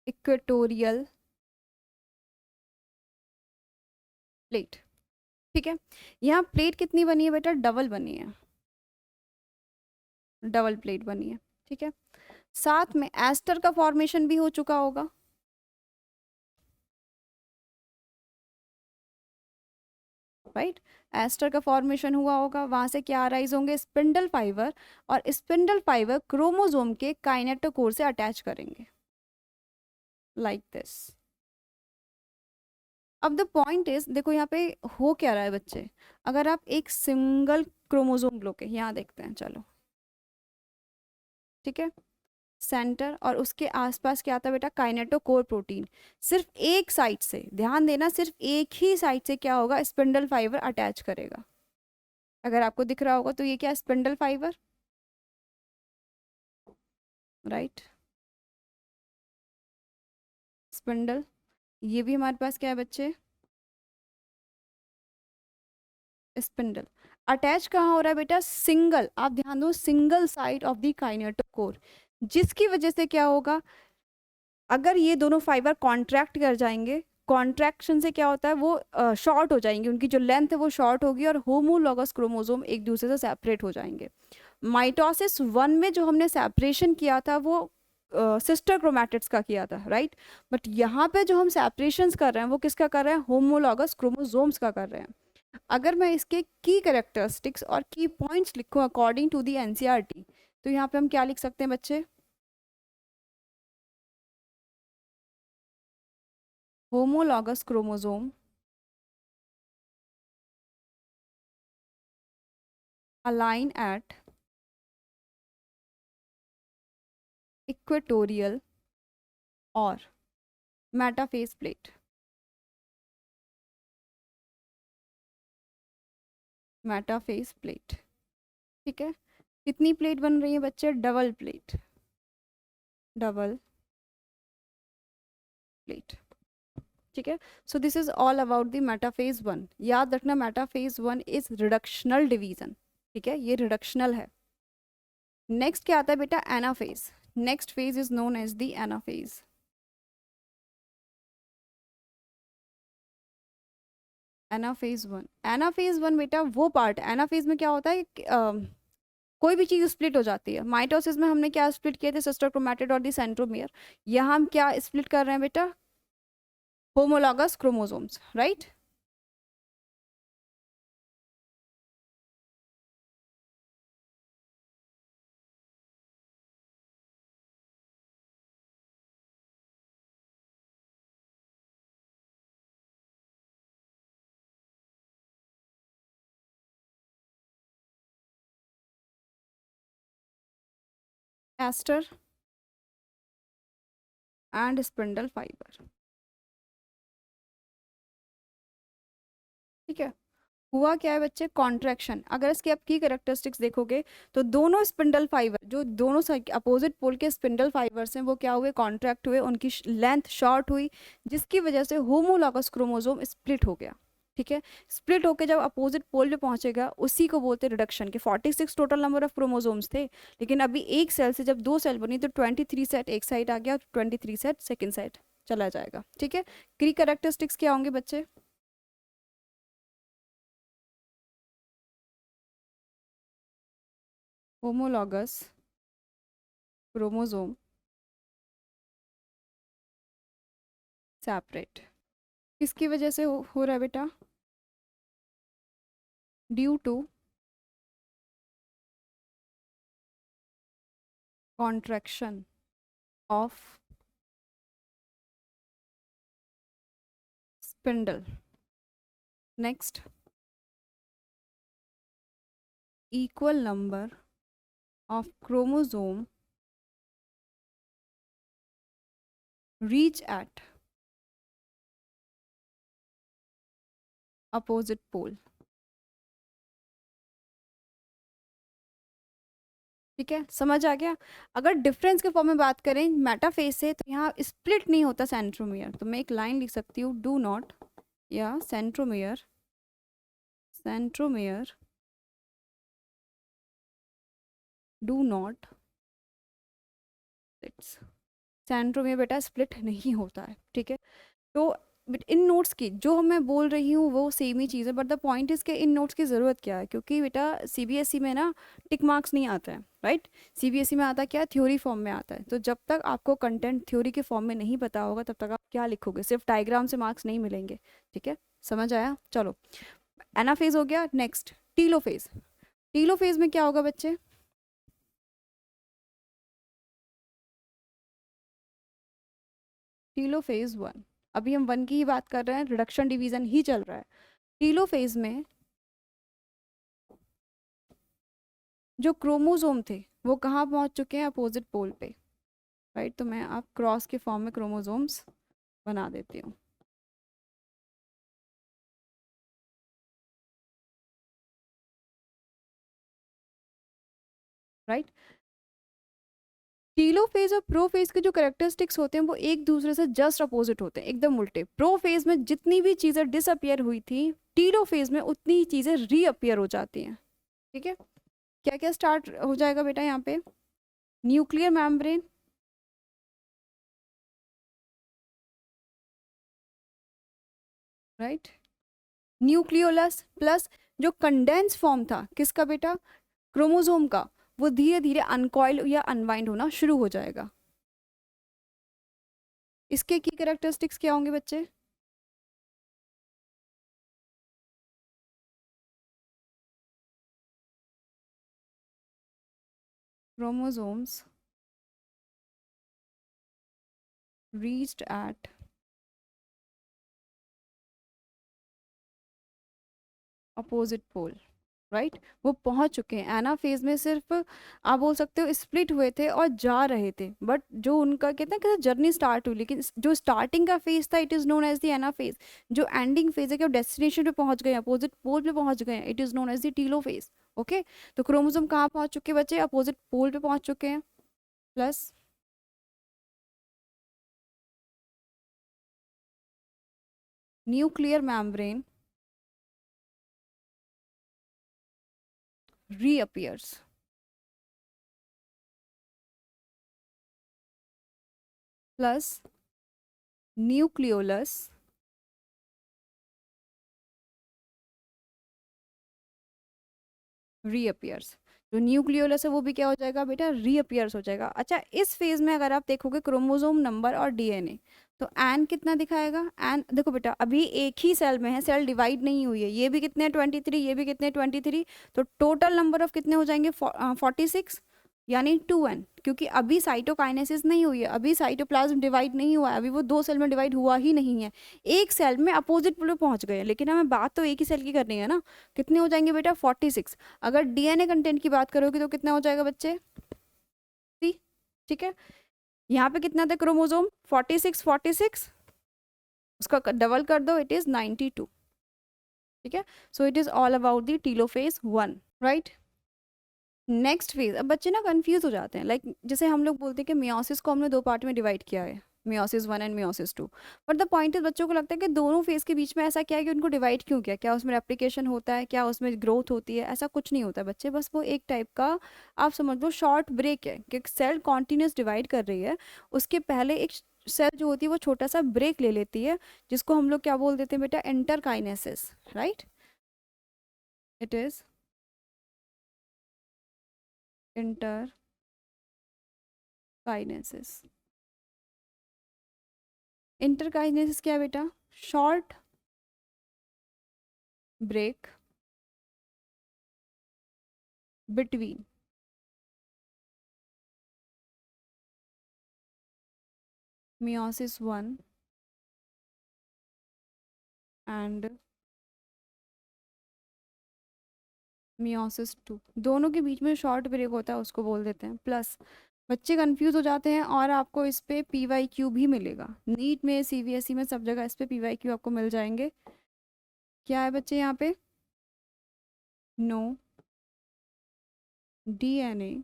इक्वेटोरियल प्लेट। ठीक है, यहाँ प्लेट कितनी बनी है बेटा, डबल बनी है, डबल प्लेट बनी है। ठीक है, साथ में एस्टर का फॉर्मेशन भी हो चुका होगा, राइट। एस्टर का फॉर्मेशन हुआ होगा, वहां से क्या अराइज होंगे, स्पिंडल फाइबर, और स्पिंडल फाइबर क्रोमोसोम के काइनेटोकोर से अटैच करेंगे, लाइक दिस। अब द पॉइंट इज, देखो यहाँ पे हो क्या रहा है बच्चे, अगर आप एक सिंगल क्रोमोसोम लो के यहाँ देखते हैं, चलो ठीक है, सेंटर और उसके आसपास क्या आता है बेटा, काइनेटोकोर प्रोटीन। सिर्फ एक साइड से, ध्यान देना, सिर्फ एक ही साइड से क्या होगा, स्पिंडल फाइबर अटैच करेगा। अगर आपको दिख रहा होगा तो ये क्या, स्पिंडल फाइबर, राइट, स्पिंडल। ये भी हमारे पास क्या है बच्चे, स्पिंडल। अटैच कहाँ हो रहा है बेटा, सिंगल, आप ध्यान दो, single side of the kinetochore, जिसकी वजह से क्या होगा, अगर ये दोनों फाइबर कॉन्ट्रैक्ट कर जाएंगे, कॉन्ट्रैक्शन से क्या होता है, वो शॉर्ट हो जाएंगे, उनकी जो लेंथ है वो शॉर्ट होगी और होमोलॉगस क्रोमोसोम एक दूसरे से सेपरेट हो जाएंगे। माइटोसिस 1 में जो हमने सेपरेशन किया था वो सिस्टर क्रोमैटिड्स का किया था, राइट। बट यहाँ पे जो हम सेपरेशंस कर रहे हैं वो किसका कर रहे हैं, होमोलॉगस क्रोमोसोम्स का कर रहे हैं। अगर मैं इसके की कैरेक्टरिस्टिक्स और की पॉइंट्स लिखूं अकॉर्डिंग टू दी एनसीईआरटी, तो यहाँ पे हम क्या लिख सकते हैं बच्चे, homologous chromosome align at equatorial और मेटाफेज प्लेट, मेटाफेज प्लेट। ठीक है, कितनी प्लेट बन रही है बच्चे, डबल प्लेट, डबल प्लेट। ठीक है, सो this is all about the metaphase 1। याद रखना, मेटाफेज 1 इज रिडक्शनल डिवीजन। ठीक है, ये रिडक्शनल है। नेक्स्ट क्या आता है बेटा, anaphase. Next phase is known as the anaphase. Anaphase 1, anaphase 1 बेटा वो पार्ट, एनाफेज में क्या होता है, कोई भी चीज स्प्लिट हो जाती है। माइटोसिस में हमने क्या स्प्लिट किए थे, सिस्टर क्रोमैटिड और दी सेंट्रोमियर। यहाँ हम क्या स्प्लिट कर रहे हैं बेटा, homologous chromosomes, right. Aster and spindle fibre. ठीक है, हुआ क्या है बच्चे, कॉन्ट्रैक्शन। अगर इसकी आप की कैरेक्टरिस्टिक्स देखोगे तो दोनों स्पिंडल फाइबर, जो दोनों अपोजिट पोल के स्पिंडल फाइबर्स हैं, वो क्या हुए, कॉन्ट्रैक्ट हुए, उनकी लेंथ शॉर्ट हुई, जिसकी वजह से होमोलॉगस क्रोमोसोम स्प्लिट हो गया। ठीक है, स्प्लिट होकर जब अपोजिट पोल पे पहुंचेगा उसी को बोलते हैं रिडक्शन के। 46 टोटल नंबर ऑफ क्रोमोसोम्स थे, लेकिन अभी एक सेल से जब दो सेल बनी तो 23 सेट एक साइड आ गया, 23 सेट सेकेंड साइड चला जाएगा। ठीक है, की कैरेक्टरिस्टिक्स क्या होंगे बच्चे, होमोलॉगस क्रोमोसोम सेपरेट। किसकी वजह से हो रहा है बेटा, due to contraction of spindle. Next, equal number of chromosome reach at opposite pole। ठीक है, समझ आ गया। अगर डिफरेंस के फॉर्म में बात करें मेटाफेज से, तो यहाँ स्प्लिट नहीं होता सेंट्रोमियर, तो मैं एक लाइन लिख सकती हूँ, डू नॉट, या centromere, centromere do not, centromere बेटा स्प्लिट नहीं होता है। ठीक है, तो बट इन नोट्स की जो मैं बोल रही हूँ वो सेम ही चीज़ है, बट द पॉइंट इज के इन नोट्स की ज़रूरत क्या है, क्योंकि बेटा सीबीएसई में ना टिक मार्क्स नहीं आता है, राइट। सीबीएसई में आता क्या है, थ्योरी फॉर्म में आता है। तो जब तक आपको कंटेंट थ्योरी के फॉर्म में नहीं पता होगा तब तक आप क्या लिखोगे, सिर्फ डायग्राम से मार्क्स नहीं मिलेंगे। ठीक है, समझ आया। चलो, एनाफेज हो गया। Next, telophase. टीलोफेज में क्या होगा बच्चे, टीलोफेज वन, अभी हम वन की ही बात कर रहे हैं, रिडक्शन डिवीजन ही चल रहा है। टीलोफेज में जो क्रोमोसोम थे वो कहाँ पहुँच चुके हैं, अपोजिट पोल पे, राइट। तो मैं आप क्रॉस के फॉर्म में क्रोमोसोम्स बना देती हूँ, राइट। टीलोफेज और प्रोफेज के जो कैरेक्टरिस्टिक्स होते हैं वो एक दूसरे से जस्ट अपोजिट होते हैं, एकदम उल्टे। प्रोफेज में जितनी भी चीज़ें डिसअपियर हुई थी, टीलोफेज में उतनी ही चीज़ें रीअपियर हो जाती हैं। ठीक है, क्या क्या स्टार्ट हो जाएगा बेटा यहाँ पे, nuclear membrane, right, nucleolus, plus जो कंडेंस फॉर्म था किसका बेटा, क्रोमोसोम का, वो धीरे धीरे अनकॉइल या अनवाइंड होना शुरू हो जाएगा। इसके की कैरेक्टरिस्टिक्स क्या होंगे बच्चे, chromosomes reached at opposite pole, right. वो पहुंच चुके हैं एनाफेज में, सिर्फ आप बोल सकते हो स्प्लिट हुए थे और जा रहे थे, बट जो उनका कहते हैं कि जर्नी स्टार्ट हुई, लेकिन जो स्टार्टिंग का फेज था it is known as the anaphase. जो एंडिंग फेज है कि वो डेस्टिनेशन पे पहुंच गए, अपोजिट पोल पे पहुंच गए, it is known as the telophase. Okay, तो क्रोमोसोम कहाँ पहुंच चुके हैं बच्चे, अपोजिट पोल पे पहुंच चुके हैं। Plus nuclear membrane reappears, plus nucleolus reappears. जो न्यूक्लियोलस है वो भी क्या हो जाएगा बेटा, रीअपियर्स हो जाएगा। अच्छा, इस फेज में अगर आप देखोगे क्रोमोसोम नंबर और डीएनए, तो एन कितना दिखाएगा, एन देखो बेटा अभी एक ही सेल में है, सेल डिवाइड नहीं हुई है, ये भी कितने 23, ये भी कितने 23, तो टोटल नंबर ऑफ कितने हो जाएंगे 46, यानी 2n, क्योंकि अभी साइटोकाइनेसिस नहीं हुई है, अभी साइटोप्लाज्म डिवाइड नहीं हुआ है, अभी वो दो सेल में डिवाइड हुआ ही नहीं है, एक सेल में अपोजिट पे पहुंच गए हैं, लेकिन हमें बात तो एक ही सेल की करनी है ना। कितने हो जाएंगे बेटा 46। अगर डीएनए कंटेंट की बात करोगे तो कितना हो जाएगा बच्चे, 3। ठीक है, यहाँ पे कितना था क्रोमोसोम 46, 46, उसका डबल कर दो, इट इज 92। ठीक है, so it is all about the telophase 1, right. Next phase, अब बच्चे ना कंफ्यूज हो जाते हैं, लाइक जैसे हम लोग बोलते हैं कि मियोसिस को हमने दो पार्ट में डिवाइड किया है, meiosis 1 and meiosis 2, but the point is बच्चों को लगता है कि दोनों फेज के बीच में ऐसा क्या है कि उनको डिवाइड क्यों किया, क्या उसमें रेप्लिकेशन होता है, क्या उसमें ग्रोथ होती है, ऐसा कुछ नहीं होता है बच्चे, बस वो एक टाइप का आप समझ लो शॉर्ट ब्रेक है कि सेल कॉन्टिन्यूस डिवाइड कर रही है, उसके पहले एक सेल जो होती है वो छोटा सा ब्रेक ले लेती है, जिसको हम लोग क्या बोल देते हैं बेटा, interkinesis, right. It is interkinesis. Interkinesis क्या है बेटा, short break between meiosis 1 and meiosis 2, दोनों के बीच में शॉर्ट ब्रेक होता है उसको बोल देते हैं। प्लस बच्चे कंफ्यूज हो जाते हैं और आपको इस पे PYQ भी मिलेगा, नीट में CBSE में सब जगह इस पे PYQ आपको मिल जाएंगे। क्या है बच्चे यहाँ पे, नो DNA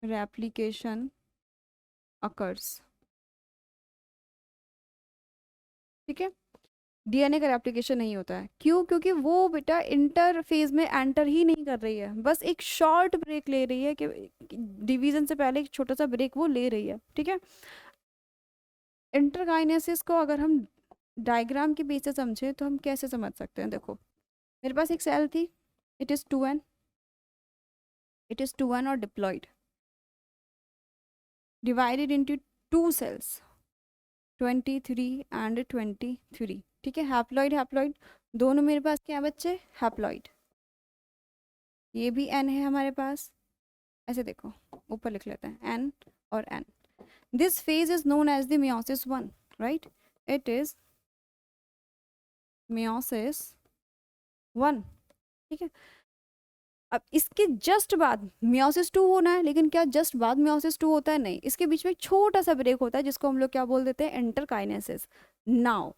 replication occurs, ठीक है, DNA का रेप्लिकेशन नहीं होता है, क्यों, क्योंकि वो बेटा इंटरफेज में एंटर ही नहीं कर रही है, बस एक शॉर्ट ब्रेक ले रही है कि डिवीजन से पहले एक छोटा सा ब्रेक वो ले रही है, ठीक है। इंटरकाइनेसिस को अगर हम डायग्राम के बेस से समझे तो हम कैसे समझ सकते हैं, देखो मेरे पास एक सेल थी, it is 2n, it is 2n और diploid, divided into two cells 23 and 23, ठीक है, हैप्लॉइड हैप्लॉइड दोनों मेरे पास क्या है बच्चे, हैप्लॉइड, ये भी n है हमारे पास, ऐसे देखो ऊपर लिख लेते हैं n और n, this phase is known as the meiosis 1, right, it is meiosis 1, ठीक है। अब इसके जस्ट बाद meiosis 2 होना है, लेकिन क्या जस्ट बाद meiosis 2 होता है, नहीं, इसके बीच में एक छोटा सा ब्रेक होता है जिसको हम लोग क्या बोल देते हैं, इंटरकाइनेसिस। नाउ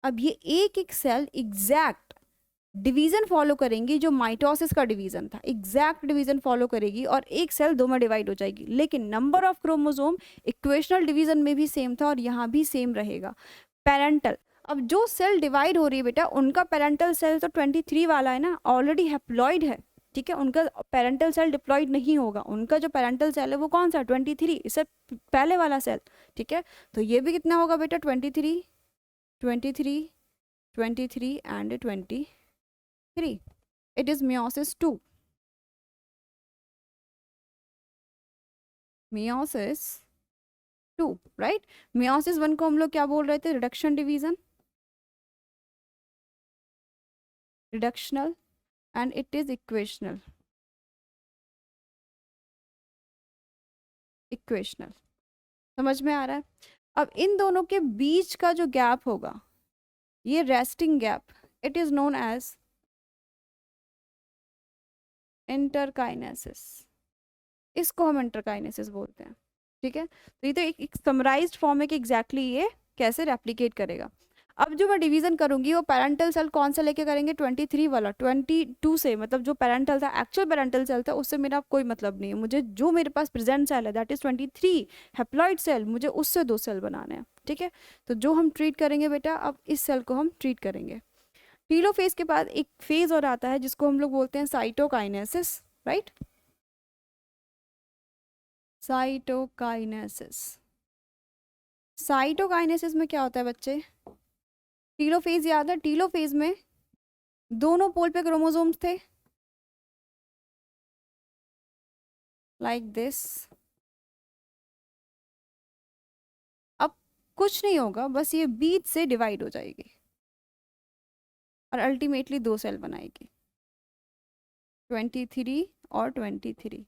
अब ये एक एक सेल एग्जैक्ट डिवीजन फॉलो करेंगी, जो माइटोसिस का डिवीजन था एग्जैक्ट डिवीजन फॉलो करेगी और एक सेल दो में डिवाइड हो जाएगी, लेकिन number of chromosome equational division में भी सेम था और यहाँ भी सेम रहेगा। पेरेंटल, अब जो सेल डिवाइड हो रही है बेटा उनका पेरेंटल सेल तो 23 वाला है ना, ऑलरेडी हैप्लॉइड है, ठीक है, उनका पेरेंटल सेल डिप्लॉइड नहीं होगा, उनका जो पेरेंटल सेल है वो कौन सा, 23, इससे पहले वाला सेल, ठीक है। तो ये भी कितना होगा बेटा, 23 23 23 and 23, it is meiosis 2, meiosis 2, right. meiosis 1 को हम लोग क्या बोल रहे थे, reduction division, reductional, and it is equational, equational, समझ में आ रहा है। अब इन दोनों के बीच का जो गैप होगा, ये resting gap, it is known as interkinesis, इसको हम इंटरकाइनेसिस बोलते हैं, ठीक है। तो ये तो एक समराइज्ड फॉर्म है कि एग्जैक्टली ये कैसे रेप्लिकेट करेगा। अब जो मैं डिवीजन करूंगी वो पेरेंटल सेल कौन सा लेके करेंगे, 23 वाला, 22 से, मतलब जो पेरेंटल था, एक्चुअल पेरेंटल सेल था, उससे मेरा कोई मतलब नहीं है, मुझे जो मेरे पास प्रेजेंट सेल है दैट इज 23 हैप्लॉइड सेल, मुझे उससे दो सेल बनाने हैं, ठीक है। तो जो हम ट्रीट करेंगे बेटा, अब इस सेल को हम ट्रीट करेंगे। टीलोफेज के बाद एक फेज और आता है जिसको हम लोग बोलते हैं साइटोकाइनेसिस, राइट, साइटोकाइनेसिस। साइटोकाइनेसिस में क्या होता है बच्चे, टीलोफेज याद है, टीलोफेज में दोनों पोल पे क्रोमोसोम्स थे, लाइक दिस। अब कुछ नहीं होगा, बस ये बीच से डिवाइड हो जाएगी और अल्टीमेटली दो सेल बनाएगी, 23 और 23,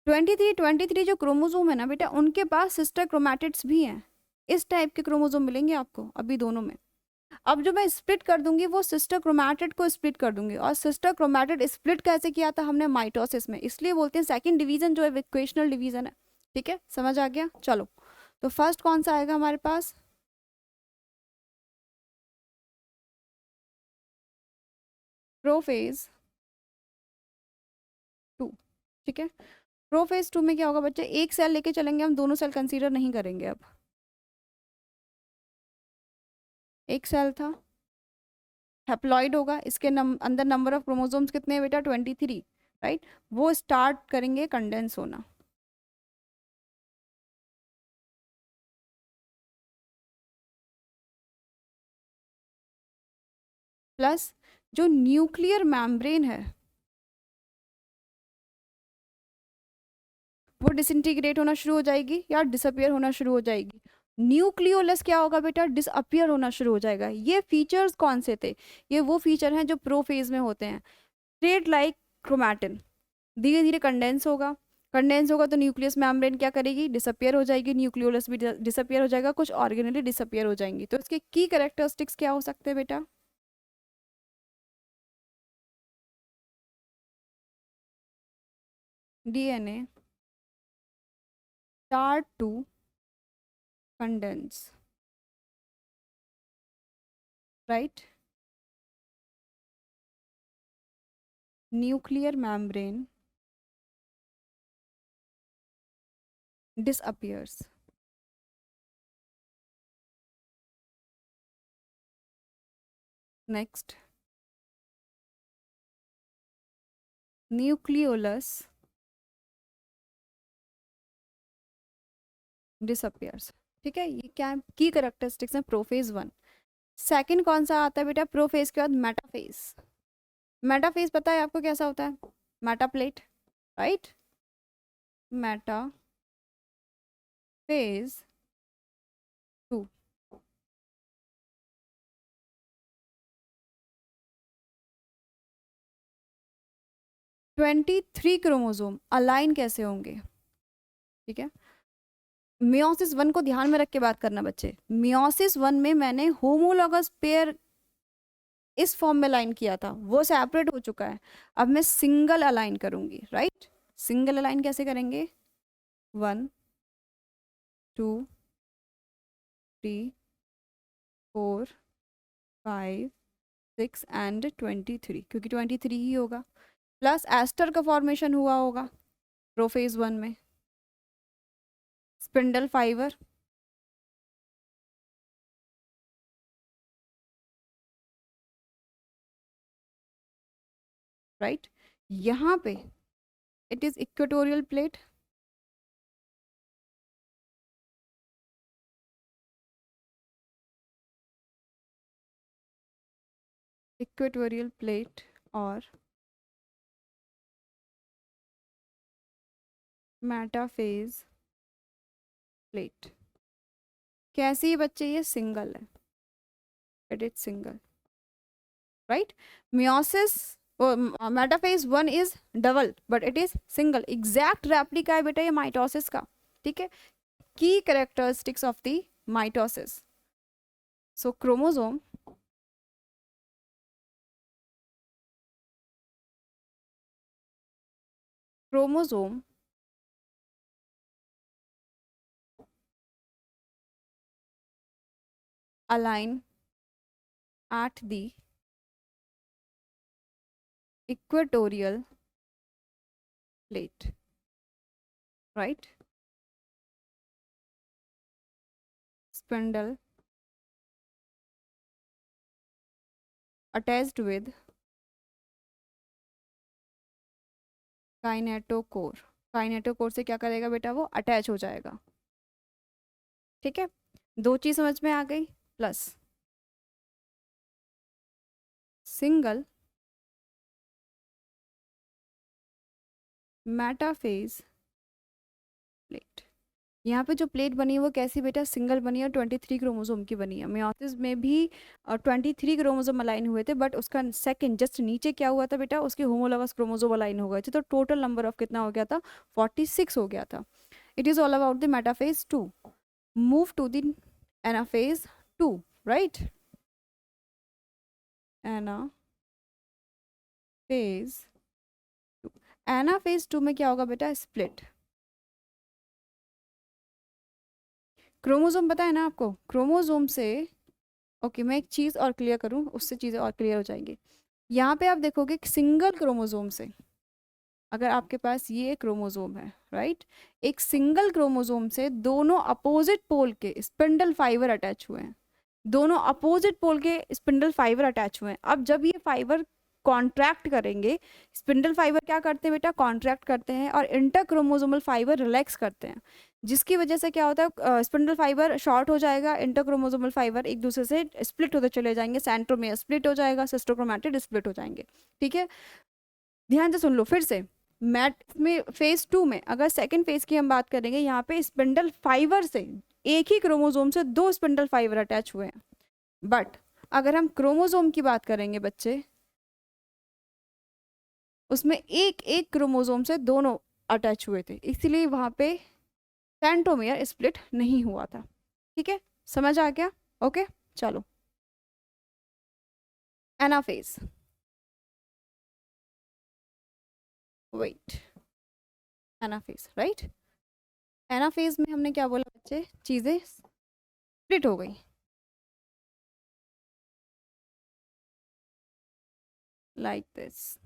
23 जो क्रोमोसोम है ना बेटा, उनके पास सिस्टर क्रोमैटिड्स भी हैं, इस टाइप के क्रोमोसोम मिलेंगे आपको अभी दोनों में। अब जो मैं स्प्लिट कर दूंगी वो सिस्टर क्रोमैटिड को स्प्लिट कर दूंगी, और सिस्टर क्रोमैटिड स्प्लिट कैसे किया था हमने, माइटोसिस में, इसलिए बोलते हैं सेकंड डिवीजन जो है इक्वेशनल डिवीजन है, ठीक है, समझ आ गया। चलो तो फर्स्ट कौन सा आएगा हमारे पास, प्रोफेज 2, ठीक है। प्रोफेज 2 में क्या होगा बच्चे, एक सेल लेके चलेंगे हम, दोनों सेल कंसीडर नहीं करेंगे अब। एक सेल था, हैप्लॉइड होगा, इसके अंदर नंबर ऑफ क्रोमोसोम्स कितने हैं बेटा, 23, राइट। वो स्टार्ट करेंगे कंडेंस होना। प्लस जो न्यूक्लियर मैम्ब्रेन है वो डिसइंटीग्रेट होना शुरू हो जाएगी या डिसअपियर होना शुरू हो जाएगी। न्यूक्लियोलस क्या होगा बेटा, डिसअपियर होना शुरू हो जाएगा। ये फीचर्स कौन से थे, ये वो फीचर हैं जो प्रोफेज में होते हैं। ट्रेड लाइक क्रोमैटिन, धीरे धीरे कंडेंस होगा, कंडेंस होगा तो न्यूक्लियस मेम्ब्रेन क्या करेगी, डिसअपियर हो जाएगी, न्यूक्लियोलस भी डिसअपियर हो जाएगा, कुछ ऑर्गेनेली डिसअपियर हो जाएंगी। तो इसके की कैरेक्टरिस्टिक्स क्या हो सकते हैं बेटा, DNA start to condense, right? Nuclear membrane disappears. Next, nucleolus disappears, ठीक है। ये क्या की कैरेक्टरिस्टिक्स हैं प्रोफेज 1। सेकंड कौन सा आता है बेटा, प्रोफेज के बाद मेटाफेज। मेटाफेज पता है आपको कैसा होता है, मेटाप्लेट, राइट। मेटाफेज 2, 23 क्रोमोसोम अलाइन कैसे होंगे, ठीक है। मियोसिस 1 को ध्यान में रख के बात करना बच्चे। मियोसिस 1 में मैंने होमोलॉगस पेयर इस फॉर्म में अलाइन किया था, वो सेपरेट हो चुका है। अब मैं सिंगल अलाइन करूंगी, राइट। सिंगल अलाइन कैसे करेंगे, 1 2 3 4 5 6 एंड 23, क्योंकि 23 ही होगा। प्लस एस्टर का फॉर्मेशन हुआ होगा प्रोफेज 1 में, स्पिंडल फाइबर, राइट। यहाँ पे it is equatorial plate, equatorial plate और मेटाफेज प्लेट। कैसे ही बच्चे, ये सिंगल है, it is single, right. Meiosis metaphase 1 is double but it is single, exact replica है बेटा ये माइटोसिस का, ठीक है। की characteristics of the mitosis, so chromosome chromosome align at the equatorial plate, right. Spindle attached with kinetochore, kinetochore से क्या करेगा बेटा, वो अटैच हो जाएगा, ठीक है। दो चीज समझ में आ गई। प्लस सिंगल मेटाफेज प्लेट, यहाँ पे जो प्लेट बनी है वो कैसी बेटा, सिंगल बनी है और 23 क्रोमोसोम की बनी है। मियोसिस में भी 23 क्रोमोसोम अलाइन हुए थे, बट उसका सेकंड जस्ट नीचे क्या हुआ था बेटा, उसके होमोलॉगस क्रोमोसोम अलाइन हो गए थे, तो टोटल नंबर ऑफ कितना हो गया था, 46 हो गया था। It is all about the metaphase 2। Move to the anaphase 2, right. Anaphase 2, anaphase 2 में क्या होगा बेटा, स्प्लिट। क्रोमोसोम पता है ना आपको, क्रोमोसोम से, ओके मैं एक चीज़ और क्लियर करूँ, उससे चीज़ें और क्लियर हो जाएंगी। यहाँ पे आप देखोगे सिंगल क्रोमोसोम से, अगर आपके पास ये क्रोमोसोम है राइट, एक सिंगल क्रोमोसोम से दोनों अपोजिट पोल के स्पिंडल फाइबर अटैच हुए हैं, दोनों अपोजिट पोल के स्पिंडल फाइबर अटैच हुए हैं। अब जब ये फाइबर कॉन्ट्रैक्ट करेंगे, स्पिंडल फाइबर क्या करते हैं बेटा, कॉन्ट्रैक्ट करते हैं, और इंटर क्रोमोसोमल फाइबर रिलैक्स करते हैं, जिसकी वजह से क्या होता है, स्पिंडल फाइबर शॉर्ट हो जाएगा, इंटर क्रोमोसोमल फाइबर एक दूसरे से स्प्लिट होते चले जाएंगे, सेंट्रोमियर स्प्लिट हो जाएगा, सिस्टर क्रोमैटिड स्प्लिट हो जाएंगे। ठीक है, ध्यान से सुन लो फिर से। मैट में फेज 2 में अगर सेकेंड फेज की हम बात करेंगे, यहाँ पे स्पिंडल फाइबर से एक ही क्रोमोसोम से दो स्पिंडल फाइबर अटैच हुए हैं, बट अगर हम क्रोमोसोम की बात करेंगे बच्चे, उसमें एक एक क्रोमोसोम से दोनों अटैच हुए थे, इसलिए वहां पे सेंट्रोमियर स्प्लिट नहीं हुआ था। ठीक है, समझ आ गया? ओके, चलो anaphase, wait, anaphase right. Anaphase में हमने क्या बोला बच्चे, चीजें स्प्लिट हो गई, लाइक दिस।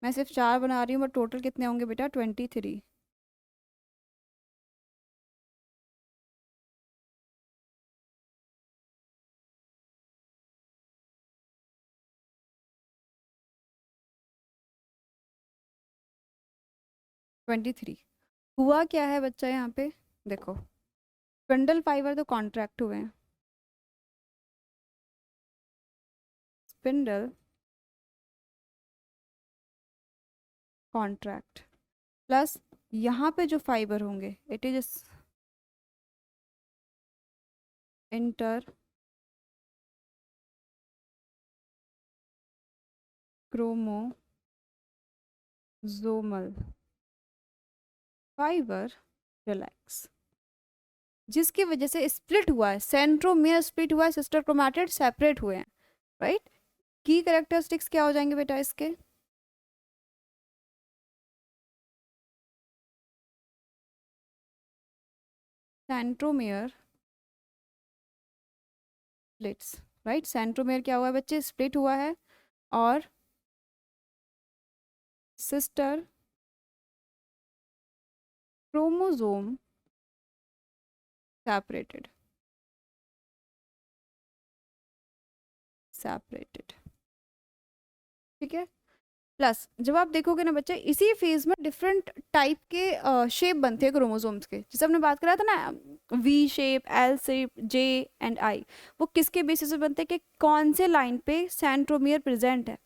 मैं सिर्फ 4 बना रही हूँ, बट टोटल कितने होंगे बेटा, 23। हुआ क्या है बच्चा यहाँ पे, देखो स्पिंडल फाइबर तो कॉन्ट्रैक्ट हुए हैं, स्पिंडल कॉन्ट्रैक्ट, प्लस यहाँ पे जो फाइबर होंगे it is inter chromosomal fibre relax, जिसकी वजह से स्प्लिट हुआ है, सेंट्रोमियर स्प्लिट हुआ है, सिस्टर क्रोमैटिड सेपरेट हुए हैं राइट। की कैरेक्टरिस्टिक्स क्या हो जाएंगे बेटा इसके, सेंट्रोमियर स्प्लिट्स राइट, सेंट्रोमियर क्या हुआ है बच्चे, स्प्लिट हुआ है, और सिस्टर क्रोमोसोम सेपरेटेड, सेपरेटेड। ठीक है, प्लस जब आप देखोगे ना बच्चे, इसी फेज में डिफरेंट टाइप के शेप बनते हैं क्रोमोसोम्स के, जैसे हमने बात करा था ना, V shape, L shape, J and I, वो किसके बेसिस पे बनते हैं कि कौन से लाइन पे सेंट्रोमियर प्रेजेंट है।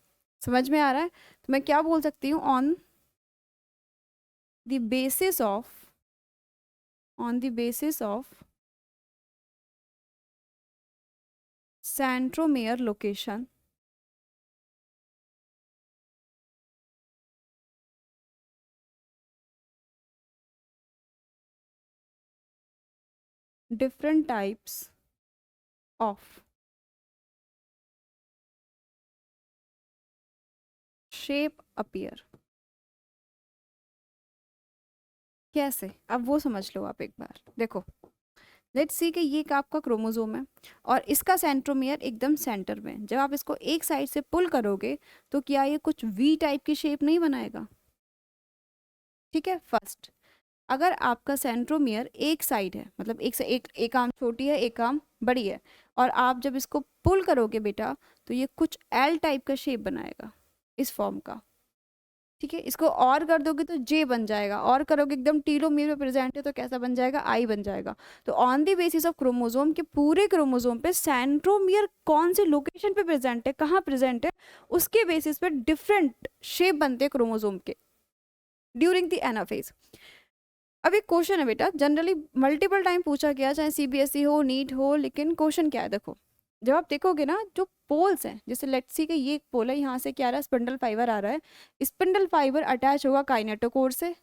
समझ में आ रहा है? तो मैं क्या बोल सकती हूँ, the basis of on the basis of centromere location, different types of shape appear। कैसे, अब वो समझ लो आप एक बार, देखो लेट्स सी कि ये एक आपका क्रोमोसोम है और इसका सेंट्रोमियर एकदम सेंटर में है। जब आप इसको एक साइड से पुल करोगे तो क्या ये कुछ वी टाइप की शेप नहीं बनाएगा? ठीक है, फर्स्ट अगर आपका सेंट्रोमियर एक साइड है, मतलब एक से एक आर्म छोटी है, एक आर्म बड़ी है, और आप जब इसको पुल करोगे बेटा तो ये कुछ एल टाइप का शेप बनाएगा, इस फॉर्म का। ठीक है, इसको और कर दोगे तो जे बन जाएगा, और करोगे एकदम टीलोमियर में प्रेजेंट है तो कैसा बन जाएगा, आई बन जाएगा। तो on the basis of chromosome के पूरे क्रोमोसोम पे सेंट्रोमियर कौन सी लोकेशन पे प्रेजेंट है, कहाँ प्रेजेंट है, उसके बेसिस पे डिफरेंट शेप बनते हैं क्रोमोसोम के ड्यूरिंग द एनाफेज। अब एक क्वेश्चन है बेटा, जनरली मल्टीपल टाइम पूछा गया, चाहे सीबीएसई हो, नीट हो, लेकिन क्वेश्चन क्या है देखो, जब आप देखोगे ना जो पोल्स हैं, जैसे लेट्स सी कि ये एक पोल है, यहाँ से क्या आ रहा है, स्पिंडल फाइबर आ रहा है, स्पिंडल फाइबर अटैच होगा काइनेटोकोर से,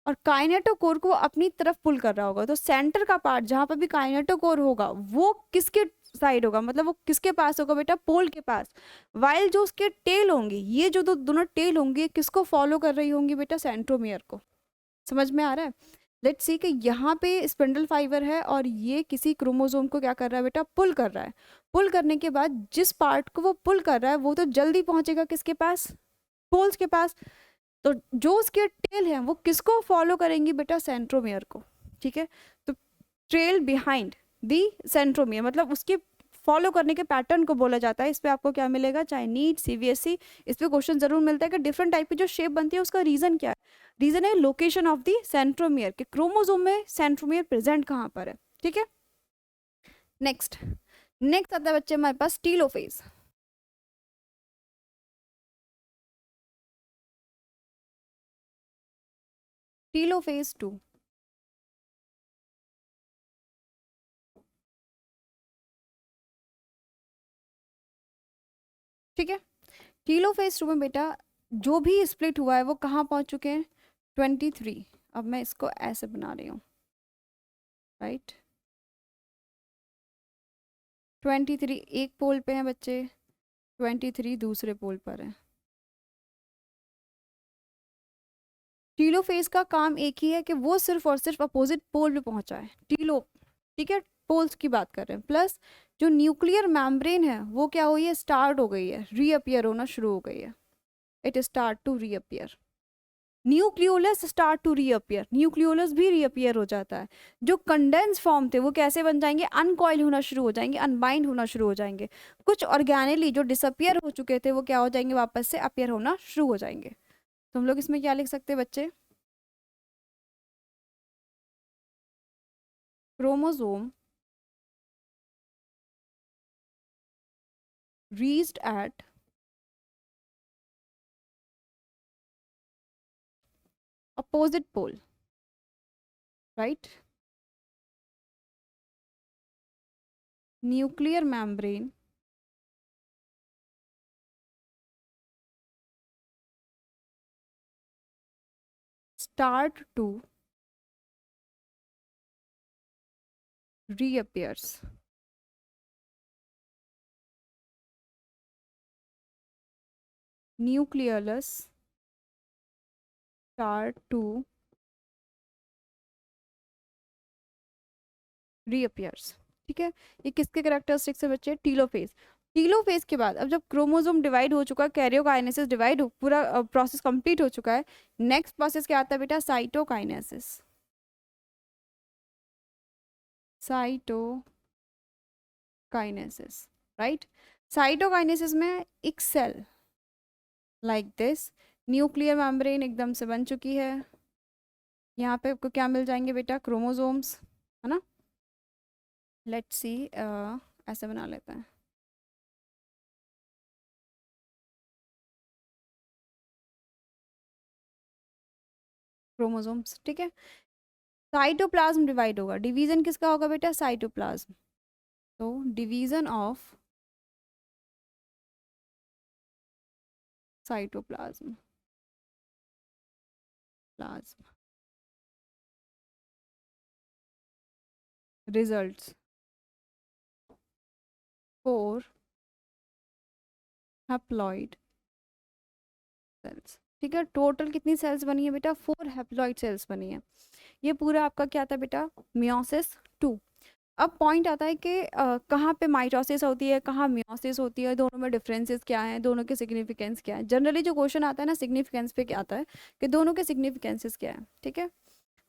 और काइनेटोकोर को अपनी तरफ पुल कर रहा होगा, तो सेंटर का पार्ट जहाँ पर भी काइनेटोकोर होगा वो किसके साइड होगा, मतलब वो किसके पास होगा बेटा, पोल के पास। वाइल जो उसके टेल होंगी, ये जो दोनों टेल होंगी किसको फॉलो कर रही होंगी बेटा, सेंट्रोमियर को। समझ में आ रहा है? लेट्स सी कि यहाँ पे स्पिंडल फाइबर है और ये किसी क्रोमोसोम को क्या कर रहा है बेटा, पुल कर रहा है। पुल करने के बाद जिस पार्ट को वो पुल कर रहा है वो तो जल्दी पहुंचेगा किसके पास, पोल्स के पास। तो जो उसके टेल है वो किसको फॉलो करेंगी बेटा, सेंट्रोमियर को। ठीक है, तो ट्रेल बिहाइंड दी सेंट्रोमियर मतलब उसके फॉलो करने के पैटर्न को बोला जाता है। इस पे आपको क्या मिलेगा, चाहे नीट सीबीएसई, इस पे क्वेश्चन जरूर मिलता है कि डिफरेंट टाइप की जो शेप बनती है उसका रीजन क्या है। रीजन है लोकेशन ऑफ दी सेंट्रोमियर, के क्रोमोसोम में सेंट्रोमियर प्रेजेंट कहाँ पर है। ठीक है, नेक्स्ट नेक्स्ट आता है बच्चे हमारे पास टीलोफेज। टीलोफेज 2। ठीक है, टीलोफेज 2 में बेटा जो भी स्प्लिट हुआ है वो कहाँ पहुंच चुके हैं, 23। अब मैं इसको ऐसे बना रही हूँ, राइट। 23 एक पोल पे है बच्चे, 23 दूसरे पोल पर है। टीलोफेज का काम एक ही है कि वो सिर्फ और सिर्फ अपोजिट पोल पे पहुंचा है, टीलो। ठीक है, पोल्स की बात कर रहे हैं। प्लस जो न्यूक्लियर मेम्ब्रेन है वो क्या हुई है, स्टार्ट हो गई है, रीअपियर होना शुरू हो गई है। It start to reappear, nucleolus start to reappear, nucleolus भी रीअपियर हो जाता है। जो कंडेंस फॉर्म थे वो कैसे बन जाएंगे, अनकॉइल होना शुरू हो जाएंगे, अनबाइंड होना शुरू हो जाएंगे। कुछ ऑर्गेनेली जो डिसअपियर हो चुके थे वो क्या हो जाएंगे, वापस से अपियर होना शुरू हो जाएंगे। तो हम लोग इसमें क्या लिख सकते हैं बच्चे, chromosome reached at opposite pole, right? Nuclear membrane start to reappears. Nucleolus start to reappears. ठीक है, ये किसके कैरेक्टरिस्टिक्स है बच्चे, टीलोफेज। टीलोफेज के बाद अब जब क्रोमोसोम डिवाइड हो चुका है, कैरियोकाइनेसिस डिवाइड हो, पूरा प्रोसेस कंप्लीट हो चुका है, नेक्स्ट प्रोसेस क्या आता है बेटा, साइटोकाइनेसिस। Cytokinesis, right. साइटोकाइनेसिस में एक cell like this, nuclear membrane एकदम से बन चुकी है। यहाँ पे आपको क्या मिल जाएंगे बेटा, क्रोमोसोम्स, है ना। लेट्स सी, ऐसे बना लेते हैं, क्रोमोसोम्स। ठीक है, साइटोप्लाज्म डिवाइड होगा, डिवीजन किसका होगा बेटा, साइटोप्लाज्म। तो division of cytoplasm, plasm results 4 haploid cells. ठीक है, टोटल कितनी सेल्स बनी है बेटा, 4 हैप्लॉइड सेल्स बनी है। ये पूरा आपका क्या था बेटा, मियोसिस 2। अब पॉइंट आता है कि कहाँ पे माइटोसिस होती है, कहाँ मियोसिस होती है, दोनों में डिफरेंसेस क्या हैं, दोनों के सिग्निफिकेंस क्या है। जनरली जो क्वेश्चन आता है ना सिग्निफिकेंस पे क्या आता है कि दोनों के सिग्निफिकेंसेस क्या है। ठीक है,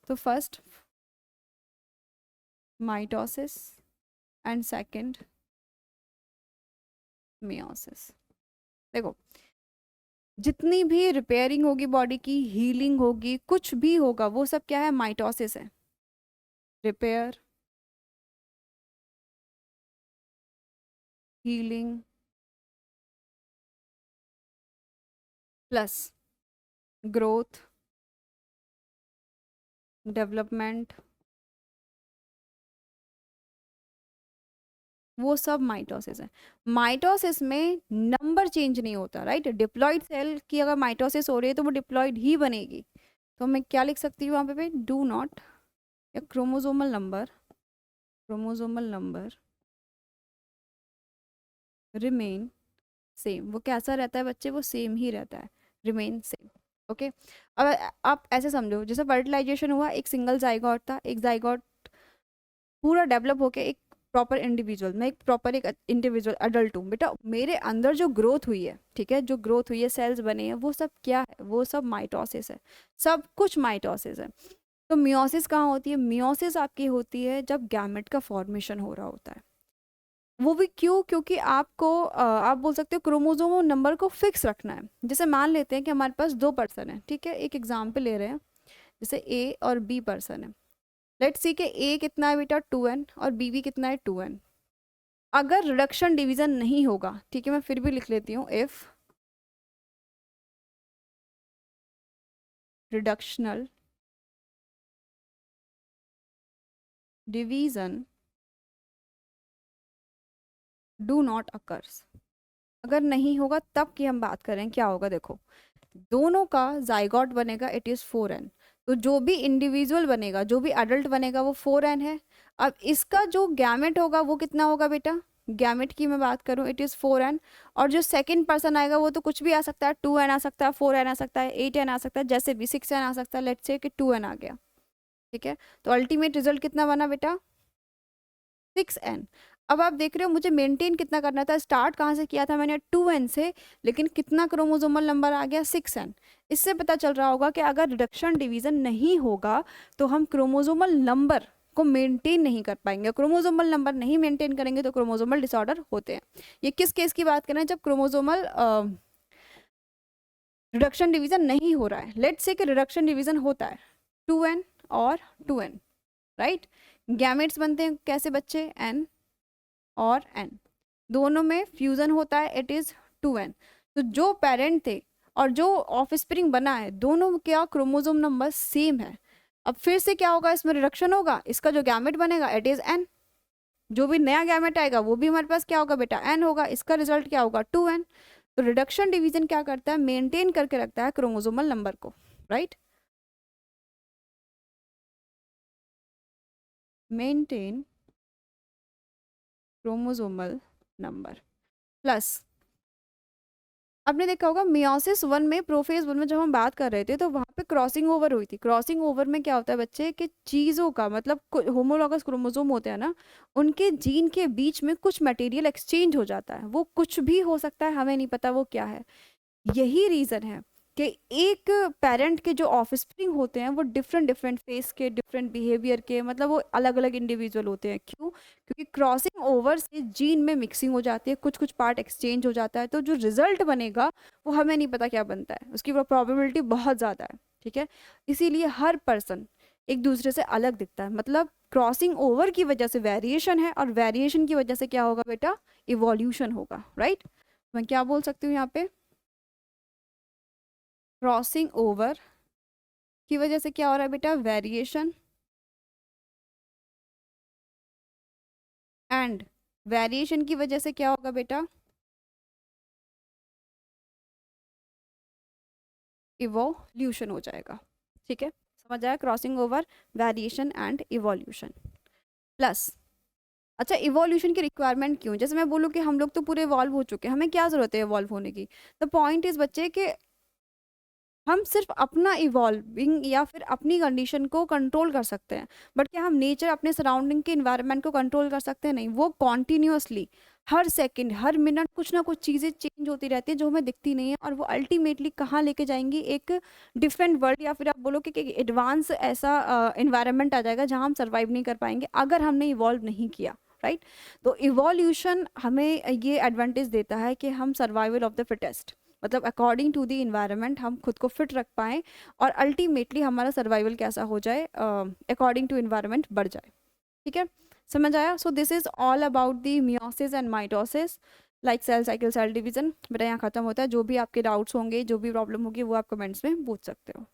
तो first mitosis and second meiosis. देखो, जितनी भी रिपेयरिंग होगी बॉडी की, हीलिंग होगी, कुछ भी होगा, वो सब क्या है, माइटोसिस है। Repair, healing plus growth, development, वो सब माइटोसिस है। माइटोसिस में नंबर चेंज नहीं होता, राइट। डिप्लॉइड सेल की अगर माइटोसिस हो रही है तो वो डिप्लॉइड ही बनेगी। तो मैं क्या लिख सकती हूँ वहाँ पे, डू नॉट, या chromosomal number, chromosomal number remain same. वो कैसा रहता है बच्चे, वो सेम ही रहता है, रिमेन सेम। ओके। अब आप ऐसे समझो, जैसे फर्टिलाइजेशन हुआ, एक सिंगल जाइगोट था, एक जाइगोट पूरा डेवलप होके एक प्रॉपर इंडिविजुअल, मैं एक प्रॉपर एक इंडिविजुअल अडल्ट हूँ बेटा, मेरे अंदर जो ग्रोथ हुई है, ठीक है, जो ग्रोथ हुई है, सेल्स बने हैं, वो सब क्या है, वो सब माइटोसिस है, सब कुछ माइटोसिस है। तो मियोसिस कहाँ होती है? मियोसिस आपकी होती है जब गैमेट का फॉर्मेशन हो रहा होता है। वो भी क्यों? क्योंकि आपको आप बोल सकते हो क्रोमोसोम नंबर को फिक्स रखना है। जैसे मान लेते हैं कि हमारे पास 2 पर्सन है, ठीक है, एक एग्जाम्पल ले रहे हैं, जैसे ए और बी पर्सन है। लेट्स सी कि ए कितना है बेटा 2n और बी भी कितना है 2n। अगर रिडक्शन डिवीजन नहीं होगा, ठीक है, मैं फिर भी लिख लेती हूँ, if reductional division do not occurs, अगर नहीं होगा तब की हम बात करें क्या होगा। देखो, दोनों का जाइगोट बनेगा, इट इज 4n। तो जो भी इंडिविजुअल बनेगा, जो भी अडल्ट बनेगा, वो 4n है। अब इसका जो गैमेट होगा वो कितना होगा बेटा? गैमेट की मैं बात करूं, इट इज 4n। और जो सेकंड पर्सन आएगा वो तो कुछ भी आ सकता है, 2n आ सकता है, 4n आ सकता है, 8n आ सकता है, जैसे भी 6n आ सकता है। लेट्स से कि 2n आ गया, ठीक है। तो अल्टीमेट रिजल्ट कितना बना बेटा? 6n। अब आप देख रहे हो मुझे मेंटेन कितना करना था, स्टार्ट कहाँ से किया था मैंने? 2n से, लेकिन कितना क्रोमोसोमल नंबर आ गया? 6n। इससे पता चल रहा होगा कि अगर रिडक्शन डिवीजन नहीं होगा तो हम क्रोमोसोमल नंबर को मेंटेन नहीं कर पाएंगे। क्रोमोसोमल नंबर नहीं मेंटेन करेंगे तो क्रोमोसोमल डिसऑर्डर होते हैं। ये किस केस की बात कर रहे हैं? जब क्रोमोसोमल रिडक्शन डिवीजन नहीं हो रहा है। लेट्स से कि रिडक्शन डिवीजन होता है 2n और 2n, राइट। गैमेट्स बनते हैं कैसे बच्चे? n और n, दोनों में फ्यूजन होता है, इट इज 2n। तो जो पेरेंट थे और जो ऑफस्प्रिंग बना है, दोनों क्या क्रोमोसोम नंबर सेम है। अब फिर से क्या होगा? इसमें रिडक्शन होगा, इसका जो गैमेट बनेगा इट इज n, जो भी नया गैमेट आएगा वो भी हमारे पास क्या होगा बेटा? n होगा, इसका रिजल्ट क्या होगा? 2n। तो रिडक्शन डिवीजन क्या करता है? मेंटेन करके रखता है क्रोमोसोमल नंबर को, right. Maintain chromosomal number plus, आपने देखा होगा मियोसिस 1 में, प्रोफेज 1 में जब हम बात कर रहे थे तो वहां पे क्रॉसिंग ओवर हुई थी। क्रॉसिंग ओवर में क्या होता है बच्चे कि चीज़ों का मतलब होमोलॉगस क्रोमोसोम होते हैं ना, उनके जीन के बीच में कुछ मटेरियल एक्सचेंज हो जाता है। वो कुछ भी हो सकता है, हमें नहीं पता वो क्या है। यही रीज़न है कि एक पेरेंट के जो ऑफस्प्रिंग होते हैं वो डिफरेंट डिफरेंट फेस के, डिफरेंट बिहेवियर के, मतलब वो अलग अलग इंडिविजुअल होते हैं। क्यों? क्योंकि क्रॉसिंग ओवर से जीन में मिक्सिंग हो जाती है, कुछ कुछ पार्ट एक्सचेंज हो जाता है। तो जो रिजल्ट बनेगा वो हमें नहीं पता क्या बनता है, उसकी प्रोबेबिलिटी बहुत ज़्यादा है, ठीक है। इसीलिए हर पर्सन एक दूसरे से अलग दिखता है। मतलब क्रॉसिंग ओवर की वजह से वेरिएशन है, और वेरिएशन की वजह से क्या होगा बेटा? इवोल्यूशन होगा, राइट। मैं क्या बोल सकती हूँ यहाँ पे? क्रॉसिंग ओवर की वजह से क्या हो रहा है बेटा? वेरिएशन, एंड वेरिएशन की वजह से क्या होगा बेटा? इवोल्यूशन हो जाएगा, ठीक है। समझ आया? Crossing over, variation and evolution plus. अच्छा, इवोल्यूशन की रिक्वायरमेंट क्यों? जैसे मैं बोलूँ कि हम लोग तो पूरे इवॉल्व हो चुके हैं, हमें क्या जरूरत है इवॉल्व होने की? द पॉइंट इज बच्चे कि हम सिर्फ अपना इवॉल्विंग या फिर अपनी कंडीशन को कंट्रोल कर सकते हैं, बट क्या हम नेचर, अपने सराउंडिंग के इन्वायरमेंट को कंट्रोल कर सकते हैं? नहीं। वो कॉन्टिन्यूसली हर सेकंड हर मिनट कुछ ना कुछ चीज़ें चेंज होती रहती है जो हमें दिखती नहीं है, और वो अल्टीमेटली कहाँ लेके जाएंगी? एक डिफरेंट वर्ल्ड, या फिर आप बोलो कि एडवांस ऐसा इन्वायरमेंट आ जाएगा जहाँ हम सर्वाइव नहीं कर पाएंगे अगर हमने इवॉल्व नहीं किया, राइट। तो इवोल्यूशन हमें ये एडवांटेज देता है कि हम सर्वाइवल ऑफ द फिटेस्ट, मतलब अकॉर्डिंग टू द इन्वायरमेंट हम खुद को फिट रख पाएँ, और अल्टीमेटली हमारा सर्वाइवल कैसा हो जाए? अकॉर्डिंग टू इन्वायरमेंट बढ़ जाए, ठीक है। समझ आया? So this is all about the meiosis and mitosis, like cell cycle, cell division. बेटा यहाँ खत्म होता है। जो भी आपके डाउट्स होंगे, जो भी प्रॉब्लम होगी, वो आप कमेंट्स में पूछ सकते हो।